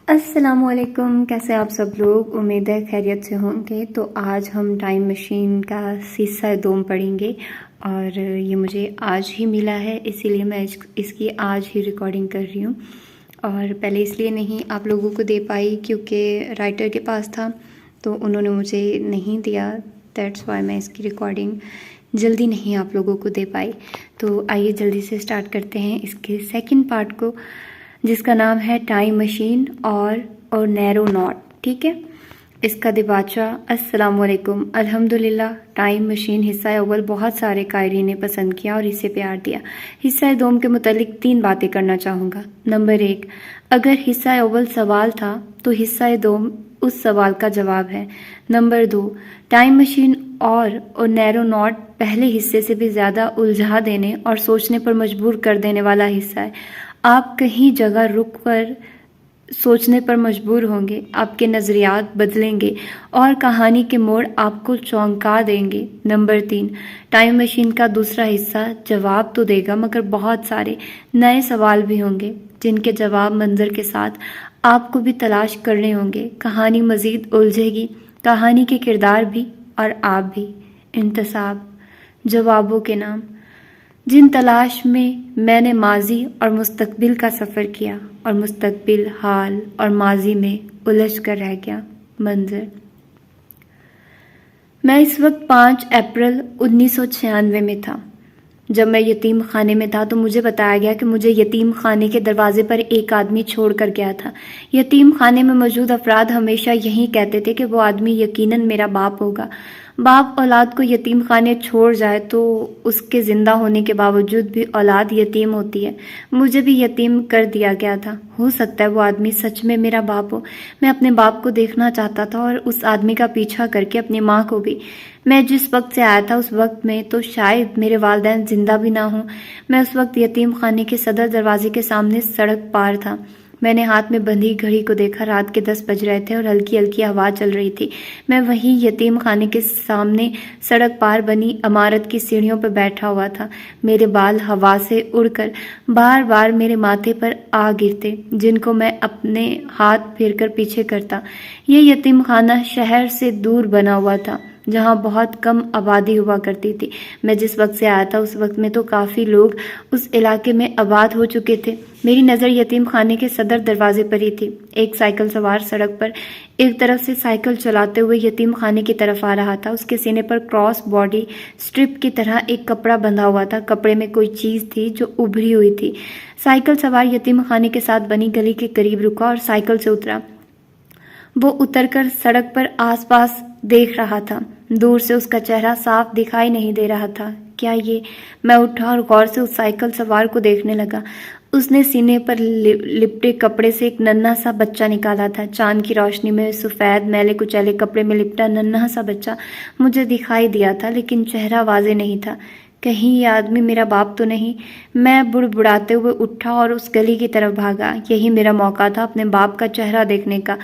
السلام علیکم، کیسے آپ سب لوگ؟ امید ہے خیریت سے ہوں گے۔ تو آج ہم ٹائم مشین کا حصہ دوم پڑھیں گے، اور یہ مجھے آج ہی ملا ہے، اسی لیے میں اس کی آج ہی ریکارڈنگ کر رہی ہوں۔ اور پہلے اس لیے نہیں آپ لوگوں کو دے پائی کیونکہ رائٹر کے پاس تھا تو انہوں نے مجھے نہیں دیا، دیٹس وائی میں اس کی ریکارڈنگ جلدی نہیں آپ لوگوں کو دے پائی۔ تو آئیے جلدی سے سٹارٹ کرتے ہیں اس کے سیکنڈ پارٹ کو، جس کا نام ہے ٹائم مشین اور نیرو ناٹ۔ ٹھیک ہے، اس کا دباچہ: السلام علیکم، الحمدللہ ٹائم مشین حصہ اول بہت سارے قائرین نے پسند کیا اور اسے پیار دیا۔ حصہ دوم کے متعلق 3 باتیں کرنا چاہوں گا۔ نمبر 1، اگر حصہ اول سوال تھا تو حصہ دوم اس سوال کا جواب ہے۔ نمبر 2، ٹائم مشین اور نیرو ناٹ پہلے حصے سے بھی زیادہ الجھا دینے اور سوچنے پر مجبور کر دینے والا حصہ ہے۔ آپ کہیں جگہ رک کر سوچنے پر مجبور ہوں گے، آپ کے نظریات بدلیں گے اور کہانی کے موڑ آپ کو چونکا دیں گے۔ نمبر 3، ٹائم مشین کا دوسرا حصہ جواب تو دے گا مگر بہت سارے نئے سوال بھی ہوں گے جن کے جواب منظر کے ساتھ آپ کو بھی تلاش کرنے ہوں گے۔ کہانی مزید الجھے گی، کہانی کے کردار بھی اور آپ بھی۔ انتصاب: جوابوں کے نام: جن تلاش میں نے ماضی اور مستقبل کا سفر کیا اور مستقبل حال اور ماضی میں الجھ کر رہ گیا۔ منظر: میں اس وقت 5 اپریل 1996 میں تھا۔ جب میں یتیم خانے میں تھا تو مجھے بتایا گیا کہ مجھے یتیم خانے کے دروازے پر ایک آدمی چھوڑ کر گیا تھا۔ یتیم خانے میں موجود افراد ہمیشہ یہی کہتے تھے کہ وہ آدمی یقیناً میرا باپ ہوگا۔ باپ اولاد کو یتیم خانے چھوڑ جائے تو اس کے زندہ ہونے کے باوجود بھی اولاد یتیم ہوتی ہے۔ مجھے بھی یتیم کر دیا گیا تھا۔ ہو سکتا ہے وہ آدمی سچ میں میرا باپ ہو۔ میں اپنے باپ کو دیکھنا چاہتا تھا اور اس آدمی کا پیچھا کر کے اپنی ماں کو بھی۔ میں جس وقت سے آیا تھا اس وقت میں تو شاید میرے والدین زندہ بھی نہ ہوں۔ میں اس وقت یتیم خانے کے صدر دروازے کے سامنے سڑک پار تھا۔ میں نے ہاتھ میں بندھی گھڑی کو دیکھا، رات کے 10 بج رہے تھے اور ہلکی ہلکی ہوا چل رہی تھی۔ میں وہیں یتیم خانے کے سامنے سڑک پار بنی عمارت کی سیڑھیوں پر بیٹھا ہوا تھا۔ میرے بال ہوا سے اڑ کر بار بار میرے ماتھے پر آ گرتے، جن کو میں اپنے ہاتھ پھیر کر پیچھے کرتا۔ یہ یتیم خانہ شہر سے دور بنا ہوا تھا جہاں بہت کم آبادی ہوا کرتی تھی۔ میں جس وقت سے آیا تھا اس وقت میں تو کافی لوگ اس علاقے میں آباد ہو چکے تھے۔ میری نظر یتیم خانے کے صدر دروازے پر ہی تھی۔ ایک سائیکل سوار سڑک پر ایک طرف سے سائیکل چلاتے ہوئے یتیم خانے کی طرف آ رہا تھا۔ اس کے سینے پر کراس باڈی سٹرپ کی طرح ایک کپڑا بندھا ہوا تھا۔ کپڑے میں کوئی چیز تھی جو ابھری ہوئی تھی۔ سائیکل سوار یتیم خانے کے ساتھ بنی گلی کے قریب رکا اور سائیکل سے اترا۔ وہ اتر کر سڑک پر آس پاس دیکھ رہا تھا۔ دور سے اس کا چہرہ صاف دکھائی نہیں دے رہا تھا۔ کیا یہ؟ میں اٹھا اور غور سے اس سائیکل سوار کو دیکھنے لگا۔ اس نے سینے پر لپٹے کپڑے سے ایک ننھا سا بچہ نکالا تھا۔ چاند کی روشنی میں سفید میلے کچیلے کپڑے میں لپٹا ننھا سا بچہ مجھے دکھائی دیا تھا، لیکن چہرہ واضح نہیں تھا۔ کہیں یہ آدمی میرا باپ تو نہیں؟ میں بڑبڑاتے ہوئے اٹھا اور اس گلی کی طرف بھاگا۔ یہی میرا موقع تھا اپنے باپ کا چہرہ دیکھنے کا،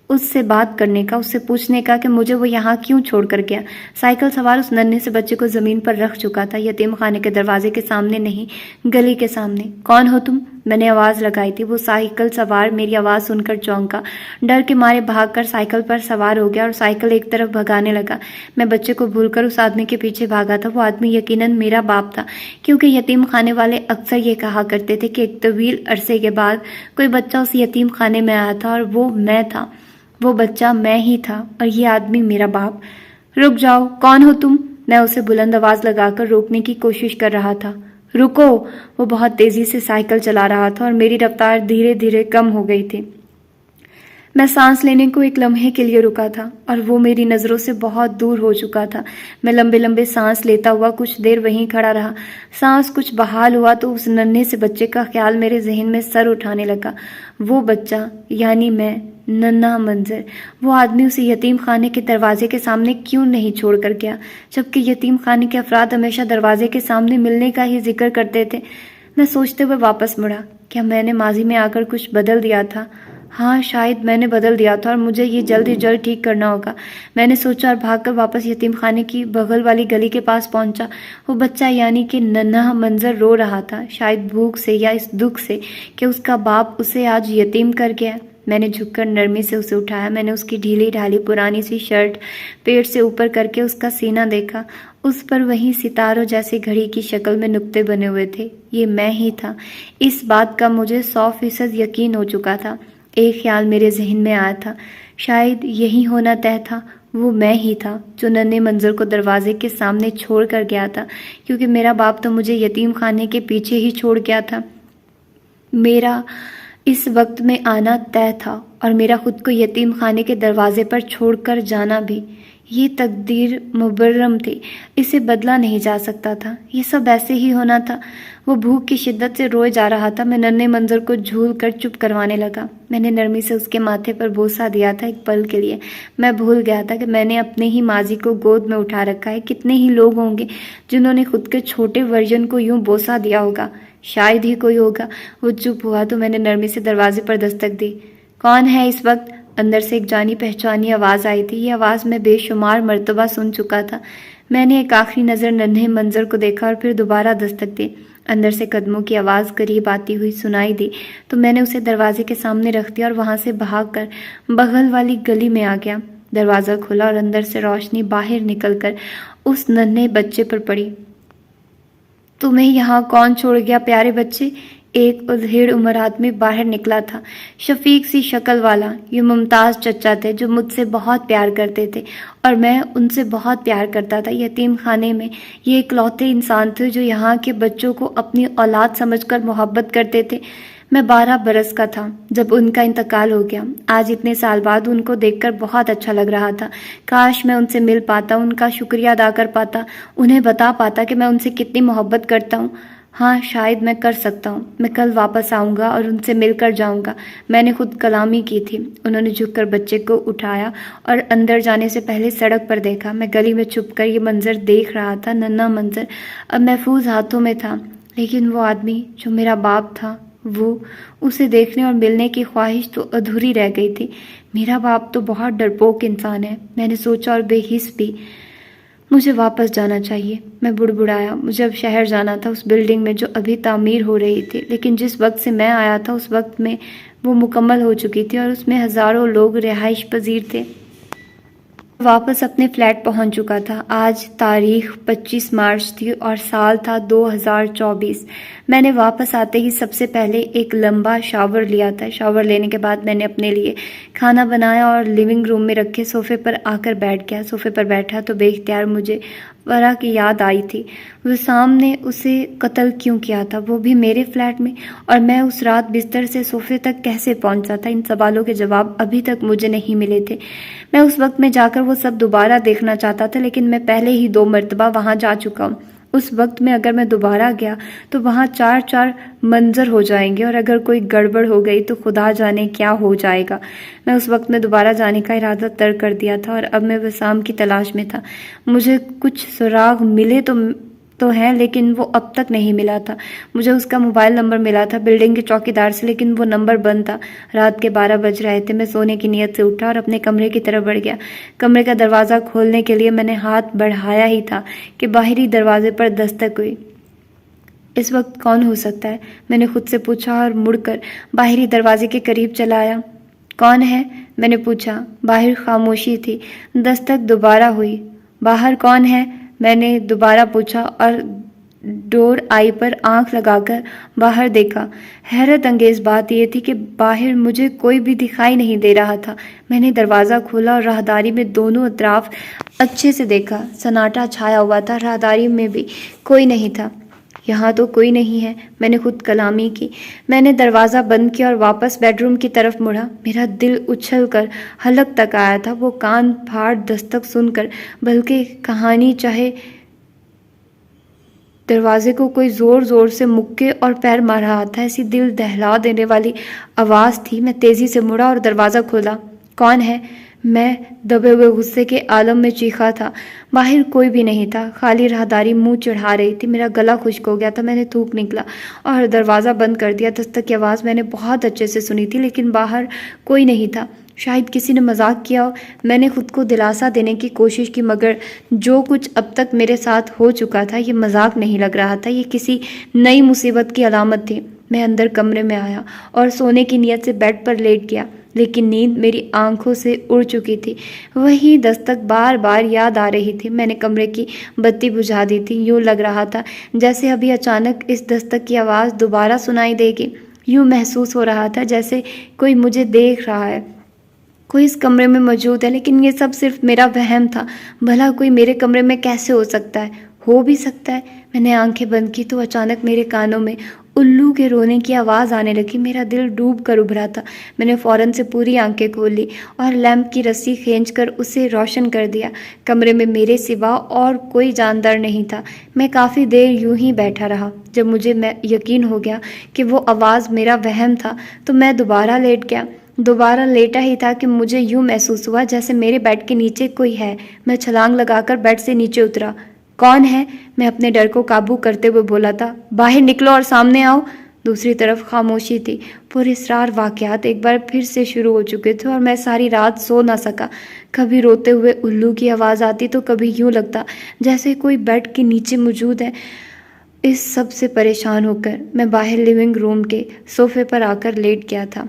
اس سے بات کرنے کا، اس سے پوچھنے کا کہ مجھے وہ یہاں کیوں چھوڑ کر گیا۔ سائیکل سوار اس ننھے سے بچے کو زمین پر رکھ چکا تھا، یتیم خانے کے دروازے کے سامنے نہیں، گلی کے سامنے۔ کون ہو تم؟ میں نے آواز لگائی تھی۔ وہ سائیکل سوار میری آواز سن کر چونکا، ڈر کے مارے بھاگ کر سائیکل پر سوار ہو گیا اور سائیکل ایک طرف بھگانے لگا۔ میں بچے کو بھول کر اس آدمی کے پیچھے بھاگا تھا۔ وہ آدمی یقیناً میرا باپ تھا، کیونکہ یتیم خانے والے اکثر یہ کہا کرتے تھے کہ ایک طویل عرصے کے بعد کوئی بچہ اس یتیم خانے میں آیا تھا اور وہ میں تھا۔ وہ بچہ میں ہی تھا اور یہ آدمی میرا باپ۔ رک جاؤ، کون ہو تم؟ میں اسے بلند آواز لگا کر روکنے کی کوشش کر رہا تھا۔ رکو! وہ بہت تیزی سے سائیکل چلا رہا تھا اور میری رفتار دھیرے دھیرے کم ہو گئی تھی۔ میں سانس لینے کو ایک لمحے کے لیے رکا تھا اور وہ میری نظروں سے بہت دور ہو چکا تھا۔ میں لمبے لمبے سانس لیتا ہوا کچھ دیر وہیں کھڑا رہا۔ سانس کچھ بحال ہوا تو اس ننھے سے بچے کا خیال میرے ذہن میں سر اٹھانے لگا۔ وہ بچہ یعنی میں، ننھا منظر، وہ آدمی اسے یتیم خانے کے دروازے کے سامنے کیوں نہیں چھوڑ کر گیا، جبکہ یتیم خانے کے افراد ہمیشہ دروازے کے سامنے ملنے کا ہی ذکر کرتے تھے۔ میں سوچتے ہوئے واپس مڑا۔ کیا میں نے ماضی میں آ کر کچھ بدل دیا تھا؟ ہاں، شاید میں نے بدل دیا تھا اور مجھے یہ جلد ہی جلد ٹھیک کرنا ہوگا، میں نے سوچا اور بھاگ کر واپس یتیم خانے کی بغل والی گلی کے پاس پہنچا۔ وہ بچہ یعنی کہ ننھا منظر رو رہا تھا، شاید بھوک سے یا اس دکھ سے کہ اس کا باپ اسے آج یتیم کر گیا۔ میں نے جھک کر نرمی سے اسے اٹھایا. میں نے اس کی ڈھیلی ڈھالی پرانی سی شرٹ پیٹ سے اوپر کر کے اس کا سینہ دیکھا. اس پر وہیں ستاروں جیسی گھڑی کی شکل میں نقطے بنے ہوئے تھے. یہ میں ہی تھا. اس بات کا مجھے 100% یقین ہو چکا تھا. ایک خیال میرے ذہن میں آیا تھا، شاید یہی ہونا طے تھا. وہ میں ہی تھا جو ننھے منظر کو دروازے کے سامنے چھوڑ کر گیا تھا، کیونکہ میرا باپ تو مجھے یتیم خانے کے پیچھے ہی چھوڑ گیا تھا. میرا اس وقت میں آنا طے تھا اور میرا خود کو یتیم خانے کے دروازے پر چھوڑ کر جانا بھی. یہ تقدیر مبرم تھی، اسے بدلا نہیں جا سکتا تھا. یہ سب ایسے ہی ہونا تھا. وہ بھوک کی شدت سے روئے جا رہا تھا. میں ننھے منظر کو جھول کر چپ کروانے لگا. میں نے نرمی سے اس کے ماتھے پر بوسہ دیا تھا. ایک پل کے لیے میں بھول گیا تھا کہ میں نے اپنے ہی ماضی کو گود میں اٹھا رکھا ہے. کتنے ہی لوگ ہوں گے جنہوں نے خود کے چھوٹے ورژن کو یوں بوسہ دیا ہوگا. شاید ہی کوئی ہوگا. وہ چپ ہوا تو میں نے نرمی سے دروازے پر دستک دی. کون ہے اس وقت؟ اندر سے ایک جانی پہچانی آواز آئی تھی. یہ آواز میں بے شمار مرتبہ سن چکا تھا. میں نے ایک آخری نظر ننھے منظر کو دیکھا اور پھر دوبارہ دستک دی. اندر سے قدموں کی آواز قریب آتی ہوئی سنائی دی تو میں نے اسے دروازے کے سامنے رکھ دیا اور وہاں سے بھاگ کر بغل والی گلی میں آ گیا. دروازہ کھلا اور اندر سے روشنی باہر نکل کر اس ننھے بچے پر پڑی. تمہیں یہاں کون چھوڑ گیا پیارے بچے؟ ایک ادھیڑ عمر آدمی باہر نکلا تھا، شفیق سی شکل والا. یہ ممتاز چچا تھے جو مجھ سے بہت پیار کرتے تھے اور میں ان سے بہت پیار کرتا تھا. یتیم خانے میں یہ اکلوتے انسان تھے جو یہاں کے بچوں کو اپنی اولاد سمجھ کر محبت کرتے تھے. میں 12 برس کا تھا جب ان کا انتقال ہو گیا. آج اتنے سال بعد ان کو دیکھ کر بہت اچھا لگ رہا تھا. کاش میں ان سے مل پاتا، ان کا شکریہ ادا کر پاتا، انہیں بتا پاتا کہ میں ان سے کتنی محبت کرتا ہوں. ہاں شاید میں کر سکتا ہوں. میں کل واپس آؤں گا اور ان سے مل کر جاؤں گا. میں نے خود کلامی کی تھی. انہوں نے جھک کر بچے کو اٹھایا اور اندر جانے سے پہلے سڑک پر دیکھا. میں گلی میں چھپ کر یہ منظر دیکھ رہا تھا. ننھا منظر اب محفوظ ہاتھوں میں تھا، لیکن وہ آدمی جو میرا باپ تھا، اسے دیکھنے اور ملنے کی خواہش تو ادھوری رہ گئی تھی. میرا باپ تو بہت ڈرپوک انسان ہے، میں نے سوچا، اور بے حس بھی. مجھے واپس جانا چاہیے. میں بڑبڑایا. مجھے اب شہر جانا تھا، اس بلڈنگ میں جو ابھی تعمیر ہو رہی تھی، لیکن جس وقت سے میں آیا تھا اس وقت میں وہ مکمل ہو چکی تھی اور اس میں ہزاروں لوگ رہائش پذیر تھے. واپس اپنے فلیٹ پہنچ چکا تھا. آج تاریخ 25 مارچ تھی اور سال تھا 2024. میں نے واپس آتے ہی سب سے پہلے ایک لمبا شاور لیا تھا. شاور لینے کے بعد میں نے اپنے لیے کھانا بنایا اور لیونگ روم میں رکھے صوفے پر آ کر بیٹھ گیا. صوفے پر بیٹھا تو بے اختیار مجھے ورا کی یاد آئی تھی. وسام نے اسے قتل کیوں کیا تھا، وہ بھی میرے فلیٹ میں، اور میں اس رات بستر سے صوفے تک کیسے پہنچا تھا؟ ان سوالوں کے جواب ابھی تک مجھے نہیں ملے تھے. میں اس وقت میں جا کر وہ سب دوبارہ دیکھنا چاہتا تھا، لیکن میں پہلے ہی 2 مرتبہ وہاں جا چکا ہوں. اس وقت میں اگر میں دوبارہ گیا تو وہاں 4 منظر ہو جائیں گے، اور اگر کوئی گڑبڑ ہو گئی تو خدا جانے کیا ہو جائے گا. میں اس وقت میں دوبارہ جانے کا ارادہ ترک کر دیا تھا اور اب میں وسام کی تلاش میں تھا. مجھے کچھ سراغ ملے تو ہیں، لیکن وہ اب تک نہیں ملا تھا. مجھے اس کا موبائل نمبر ملا تھا بلڈنگ کے چوکیدار سے، لیکن وہ نمبر بند تھا. رات کے 12 بج رہے تھے. میں سونے کی نیت سے اٹھا اور اپنے کمرے کی طرف بڑھ گیا. کمرے کا دروازہ کھولنے کے لیے میں نے ہاتھ بڑھایا ہی تھا کہ باہری دروازے پر دستک ہوئی. اس وقت کون ہو سکتا ہے؟ میں نے خود سے پوچھا اور مڑ کر باہری دروازے کے قریب چلا آیا. کون ہے؟ میں نے پوچھا. باہر خاموشی تھی. دستک دوبارہ ہوئی. باہر کون ہے؟ میں نے دوبارہ پوچھا اور ڈور آئی پر آنکھ لگا کر باہر دیکھا. حیرت انگیز بات یہ تھی کہ باہر مجھے کوئی بھی دکھائی نہیں دے رہا تھا. میں نے دروازہ کھولا اور راہداری میں دونوں اطراف اچھے سے دیکھا. سناٹا چھایا ہوا تھا. راہداری میں بھی کوئی نہیں تھا. یہاں تو کوئی نہیں ہے، میں نے خود کلامی کی. میں نے دروازہ بند کیا اور واپس بیڈ روم کی طرف مڑا. میرا دل اچھل کر حلق تک آیا تھا وہ کان پھاڑ دستک سن کر، بلکہ کہانی چاہے دروازے کو کوئی زور زور سے مکے اور پیر مار رہا تھا. ایسی دل دہلا دینے والی آواز تھی. میں تیزی سے مڑا اور دروازہ کھولا. کون ہے؟ میں دبے ہوئے غصے کے عالم میں چیخا تھا. باہر کوئی بھی نہیں تھا. خالی راہداری منہ چڑھا رہی تھی. میرا گلا خشک ہو گیا تھا. میں نے تھوک نکلا اور دروازہ بند کر دیا. دستک کی آواز میں نے بہت اچھے سے سنی تھی، لیکن باہر کوئی نہیں تھا. شاید کسی نے مذاق کیا ہو. میں نے خود کو دلاسا دینے کی کوشش کی، مگر جو کچھ اب تک میرے ساتھ ہو چکا تھا یہ مذاق نہیں لگ رہا تھا. یہ کسی نئی مصیبت کی علامت تھی. میں اندر کمرے میں آیا اور سونے کی نیت سے بیڈ پر لیٹ گیا. لیکن نیند میری آنکھوں سے اڑ چکی تھی۔ وہی دستک بار بار یاد آ رہی تھی۔ میں نے کمرے کی بتی بجھا دی تھی۔ یوں لگ رہا تھا جیسے ابھی اچانک اس دستک کی آواز دوبارہ سنائی دے گی۔ یوں محسوس ہو رہا تھا جیسے کوئی مجھے دیکھ رہا ہے، کوئی اس کمرے میں موجود ہے، لیکن یہ سب صرف میرا وہم تھا۔ بھلا کوئی میرے کمرے میں کیسے ہو سکتا ہے؟ ہو بھی سکتا ہے۔ میں نے آنکھیں بند کی تو اچانک میرے کانوں میں الو کے رونے کی آواز آنے لگی۔ میرا دل ڈوب کر ابھرا تھا۔ میں نے فوراً سے پوری آنکھیں کھول لی اور لیمپ کی رسی کھینچ کر اسے روشن کر دیا۔ کمرے میں میرے سوا اور کوئی جاندار نہیں تھا۔ میں کافی دیر یوں ہی بیٹھا رہا۔ جب مجھے یقین ہو گیا کہ وہ آواز میرا وہم تھا تو میں دوبارہ لیٹ گیا۔ دوبارہ لیٹا ہی تھا کہ مجھے یوں محسوس ہوا جیسے میرے بیڈ کے نیچے کوئی ہے۔ میں چھلانگ لگا کر بیڈ سے نیچے اترا۔ کون ہے؟ میں اپنے ڈر کو قابو کرتے ہوئے بولا تھا۔ باہر نکلو اور سامنے آؤ۔ دوسری طرف خاموشی تھی۔ پراسرار واقعات ایک بار پھر سے شروع ہو چکے تھے اور میں ساری رات سو نہ سکا۔ کبھی روتے ہوئے الو کی آواز آتی تو کبھی یوں لگتا جیسے کوئی بیڈ کے نیچے موجود ہے۔ اس سب سے پریشان ہو کر میں باہر لیونگ روم کے صوفے پر آ کر لیٹ گیا تھا۔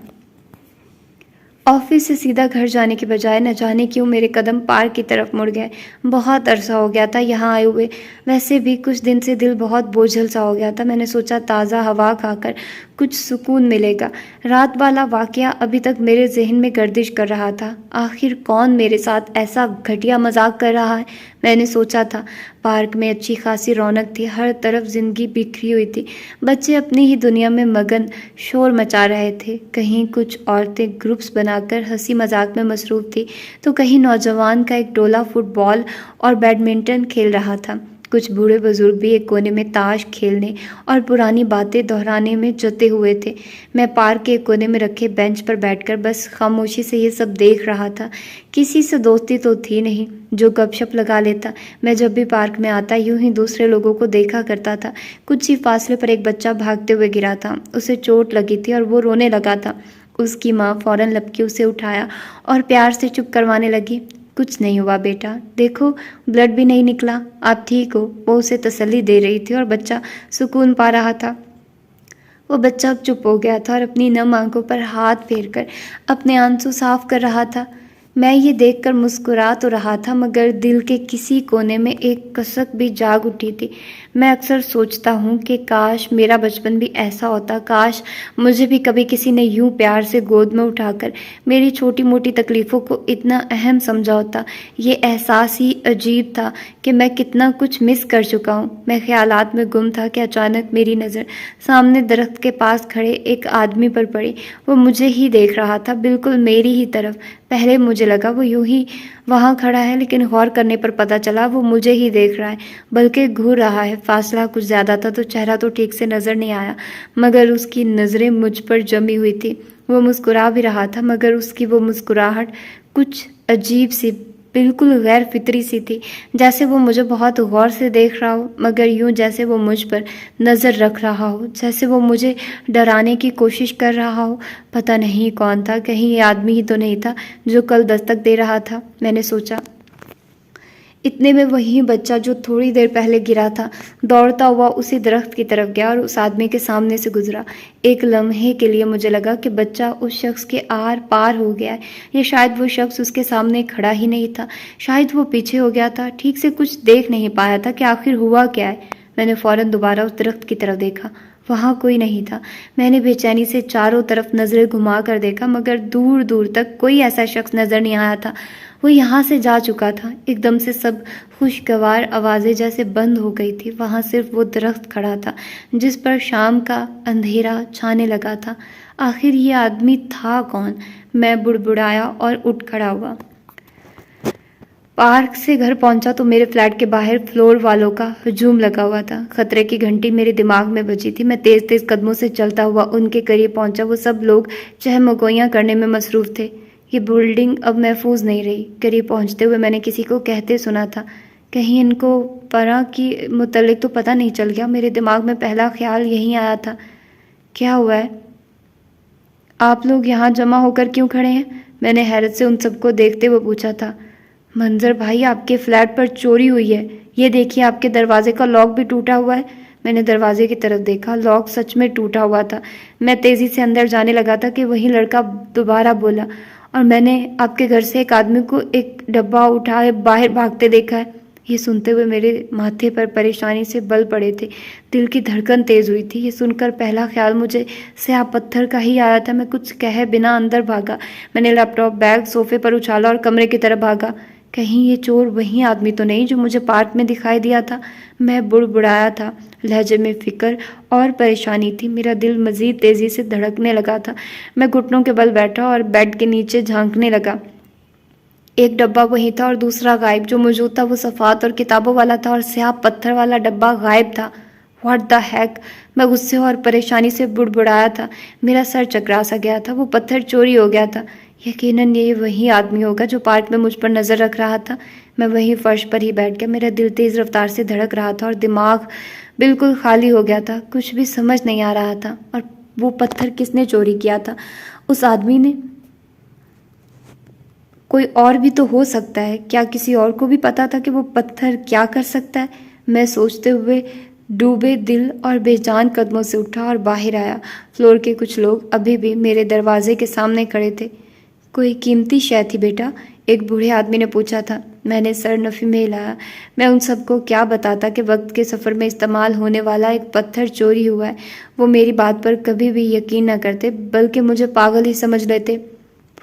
آفس سے سیدھا گھر جانے کے بجائے نہ جانے کیوں میرے قدم پارک کی طرف مڑ گئے۔ بہت عرصہ ہو گیا تھا یہاں آئے ہوئے، ویسے بھی کچھ دن سے دل بہت بوجھل سا ہو گیا تھا۔ میں نے سوچا تازہ ہوا کھا کر کچھ سکون ملے گا۔ رات والا واقعہ ابھی تک میرے ذہن میں گردش کر رہا تھا۔ آخر کون میرے ساتھ ایسا گھٹیا مذاق کر رہا ہے؟ میں نے سوچا تھا۔ پارک میں اچھی خاصی رونق تھی، ہر طرف زندگی بکھری ہوئی تھی۔ بچے اپنی ہی دنیا میں مگن شور مچا رہے تھے، کہیں کچھ عورتیں گروپس بنا کر ہنسی مذاق میں مصروف تھی تو کہیں نوجوان کا ایک ٹولہ فٹ بال اور بیڈمنٹن کھیل رہا تھا۔ کچھ بوڑھے بزرگ بھی ایک کونے میں تاش کھیلنے اور پرانی باتیں دہرانے میں جتے ہوئے تھے۔ میں پارک کے ایک کونے میں رکھے بینچ پر بیٹھ کر بس خاموشی سے یہ سب دیکھ رہا تھا۔ کسی سے دوستی تو تھی نہیں جو گپ شپ لگا لیتا۔ میں جب بھی پارک میں آتا یوں ہی دوسرے لوگوں کو دیکھا کرتا تھا۔ کچھ ہی فاصلے پر ایک بچہ بھاگتے ہوئے گرا تھا، اسے چوٹ لگی تھی اور وہ رونے لگا تھا۔ اس کی ماں فوراً لپکی اسے اٹھایا اور پیار سے چپ کروانے لگی۔ کچھ نہیں ہوا بیٹا، دیکھو بلڈ بھی نہیں نکلا، آپ ٹھیک ہو۔ وہ اسے تسلی دے رہی تھی اور بچہ سکون پا رہا تھا۔ وہ بچہ اب چپ ہو گیا تھا اور اپنی نم آنکھوں پر ہاتھ پھیر کر اپنے آنسو صاف کر رہا تھا۔ میں یہ دیکھ کر مسکرا تو رہا تھا مگر دل کے کسی کونے میں ایک کسک بھی جاگ اٹھی تھی۔ میں اکثر سوچتا ہوں کہ کاش میرا بچپن بھی ایسا ہوتا، کاش مجھے بھی کبھی کسی نے یوں پیار سے گود میں اٹھا کر میری چھوٹی موٹی تکلیفوں کو اتنا اہم سمجھا ہوتا۔ یہ احساس ہی عجیب تھا کہ میں کتنا کچھ مس کر چکا ہوں۔ میں خیالات میں گم تھا کہ اچانک میری نظر سامنے درخت کے پاس کھڑے ایک آدمی پر پڑی۔ وہ مجھے ہی دیکھ رہا تھا، بالکل میری ہی طرف۔ پہلے مجھے لگا وہ یوں ہی وہاں کھڑا ہے، لیکن غور کرنے پر پتہ چلا وہ مجھے ہی دیکھ رہا ہے، بلکہ گھور رہا ہے۔ فاصلہ کچھ زیادہ تھا تو چہرہ تو ٹھیک سے نظر نہیں آیا، مگر اس کی نظریں مجھ پر جمی ہوئی تھی۔ وہ مسکرا بھی رہا تھا مگر اس کی وہ مسکراہٹ کچھ عجیب سی، بالکل غیر فطری سی تھی، جیسے وہ مجھے بہت غور سے دیکھ رہا ہو، مگر یوں جیسے وہ مجھ پر نظر رکھ رہا ہو، جیسے وہ مجھے ڈرانے کی کوشش کر رہا ہو۔ پتہ نہیں کون تھا، کہیں یہ آدمی ہی تو نہیں تھا جو کل دستک دے رہا تھا، میں نے سوچا۔ اتنے میں وہی بچہ جو تھوڑی دیر پہلے گرا تھا دوڑتا ہوا اسی درخت کی طرف گیا اور اس آدمی کے سامنے سے گزرا۔ ایک لمحے کے لیے مجھے لگا کہ بچہ اس شخص کے آر پار ہو گیا ہے، یا شاید وہ شخص اس کے سامنے کھڑا ہی نہیں تھا، شاید وہ پیچھے ہو گیا تھا، ٹھیک سے کچھ دیکھ نہیں پایا تھا کہ آخر ہوا کیا ہے۔ میں نے فوراً دوبارہ اس درخت کی طرف دیکھا، وہاں کوئی نہیں تھا۔ میں نے بے چینی سے چاروں طرف نظریں گھما کر دیکھا مگر دور دور تک کوئی ایسا شخص نظر نہیں آیا تھا۔ وہ یہاں سے جا چکا تھا۔ ایک دم سے سب خوشگوار آوازیں جیسے بند ہو گئی تھی۔ وہاں صرف وہ درخت کھڑا تھا جس پر شام کا اندھیرا چھانے لگا تھا۔ آخر یہ آدمی تھا کون؟ میں بڑبڑایا اور اٹھ کھڑا ہوا۔ پارک سے گھر پہنچا تو میرے فلیٹ کے باہر فلور والوں کا ہجوم لگا ہوا تھا۔ خطرے کی گھنٹی میرے دماغ میں بجی تھی۔ میں تیز تیز قدموں سے چلتا ہوا ان کے قریب پہنچا۔ وہ سب لوگ چہمگوئیاں کرنے میں مصروف تھے۔ یہ بلڈنگ اب محفوظ نہیں رہی۔ قریب پہنچتے ہوئے میں نے کسی کو کہتے سنا تھا، کہیں ان کو پرا کی متعلق تو پتہ نہیں چل گیا۔ میرے دماغ میں پہلا خیال یہی آیا تھا، کیا ہوا ہے؟ آپ لوگ یہاں جمع ہو کر کیوں کھڑے ہیں؟ میں نے حیرت سے ان سب کو دیکھتے ہوئے پوچھا تھا۔ منظر بھائی، آپ کے فلیٹ پر چوری ہوئی ہے، یہ دیکھیے آپ کے دروازے کا لاک بھی ٹوٹا ہوا ہے۔ میں نے دروازے کی طرف دیکھا، لاک سچ میں ٹوٹا ہوا تھا۔ میں تیزی سے اندر جانے لگا تھا کہ وہی لڑکا دوبارہ بولا، اور میں نے آپ کے گھر سے ایک آدمی کو ایک ڈبہ اٹھائے باہر بھاگتے دیکھا ہے۔ یہ سنتے ہوئے میرے ماتھے پر پریشانی سے بل پڑے تھے، دل کی دھڑکن تیز ہوئی تھی۔ یہ سن کر پہلا خیال مجھے سیاہ پتھر کا ہی آیا تھا۔ میں کچھ کہے بنا اندر بھاگا۔ میں نے لیپ ٹاپ بیگ صوفے پر اچھالا اور کمرے کی طرف بھاگا۔ کہیں یہ چور وہی آدمی تو نہیں جو مجھے پارک میں دکھائی دیا تھا؟ میں بڑبڑایا تھا، لہجے میں فکر اور پریشانی تھی۔ میرا دل مزید تیزی سے دھڑکنے لگا تھا۔ میں گھٹنوں کے بل بیٹھا اور بیڈ کے نیچے جھانکنے لگا۔ ایک ڈبہ وہی تھا اور دوسرا غائب۔ جو موجود تھا وہ صفحات اور کتابوں والا تھا، اور سیاہ پتھر والا ڈبہ غائب تھا۔ What the heck! میں غصے اور پریشانی سے بڑبڑایا تھا۔ میرا سر چکرا سا گیا تھا۔ وہ پتھر چوری ہو گیا تھا۔ یقیناً یہ وہی آدمی ہوگا جو پارک میں مجھ پر نظر رکھ رہا تھا۔ میں وہیں فرش پر ہی بیٹھ گیا۔ میرا دل تیز رفتار سے دھڑک رہا تھا اور دماغ بالکل خالی ہو گیا تھا۔ کچھ بھی سمجھ نہیں آ رہا تھا۔ اور وہ پتھر کس نے چوری کیا تھا؟ اس آدمی نے؟ کوئی اور بھی تو ہو سکتا ہے۔ کیا کسی اور کو بھی پتا تھا کہ وہ پتھر کیا کر سکتا ہے؟ میں سوچتے ہوئے ڈوبے دل اور بے جان قدموں سے اٹھا اور باہر آیا۔ فلور کے کچھ لوگ ابھی بھی میرے دروازے کے سامنے کھڑے تھے۔ کوئی قیمتی شے تھی بیٹا؟ ایک بوڑھے آدمی نے پوچھا تھا۔ میں نے سر نفی میں ہلایا۔ میں ان سب کو کیا بتاتا کہ وقت کے سفر میں استعمال ہونے والا ایک پتھر چوری ہوا ہے؟ وہ میری بات پر کبھی بھی یقین نہ کرتے، بلکہ مجھے پاگل ہی سمجھ لیتے۔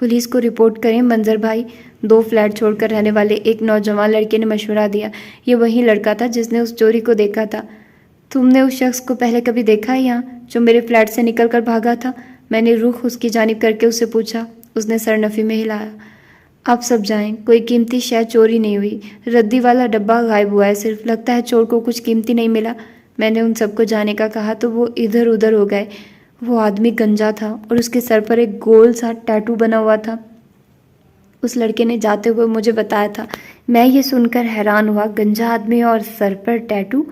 پولیس کو رپورٹ کریں منظر بھائی، 2 فلیٹ چھوڑ کر رہنے والے ایک نوجوان لڑکے نے مشورہ دیا۔ یہ وہی لڑکا تھا جس نے اس چوری کو دیکھا تھا۔ تم نے اس شخص کو پہلے کبھی دیکھا ہے یہاں، جو میرے فلیٹ سے نکل کر بھاگا تھا؟ میں نے رخ اس کی جانب کر کے اس سے پوچھا۔ اس نے سر نفی میں ہلایا۔ آپ سب جائیں، کوئی قیمتی شے چوری نہیں ہوئی، ردی والا ڈبہ غائب ہوا ہے صرف۔ لگتا ہے چور کو کچھ قیمتی نہیں ملا۔ میں نے ان سب کو جانے کا کہا تو وہ ادھر ادھر ہو گئے۔ وہ آدمی گنجا تھا اور اس کے سر پر ایک گول سا ٹیٹو بنا ہوا تھا۔ اس لڑکے نے جاتے ہوئے مجھے بتایا تھا۔ میں یہ سن کر حیران ہوا۔ گنجا آدمی اور سر پر ٹیٹو؟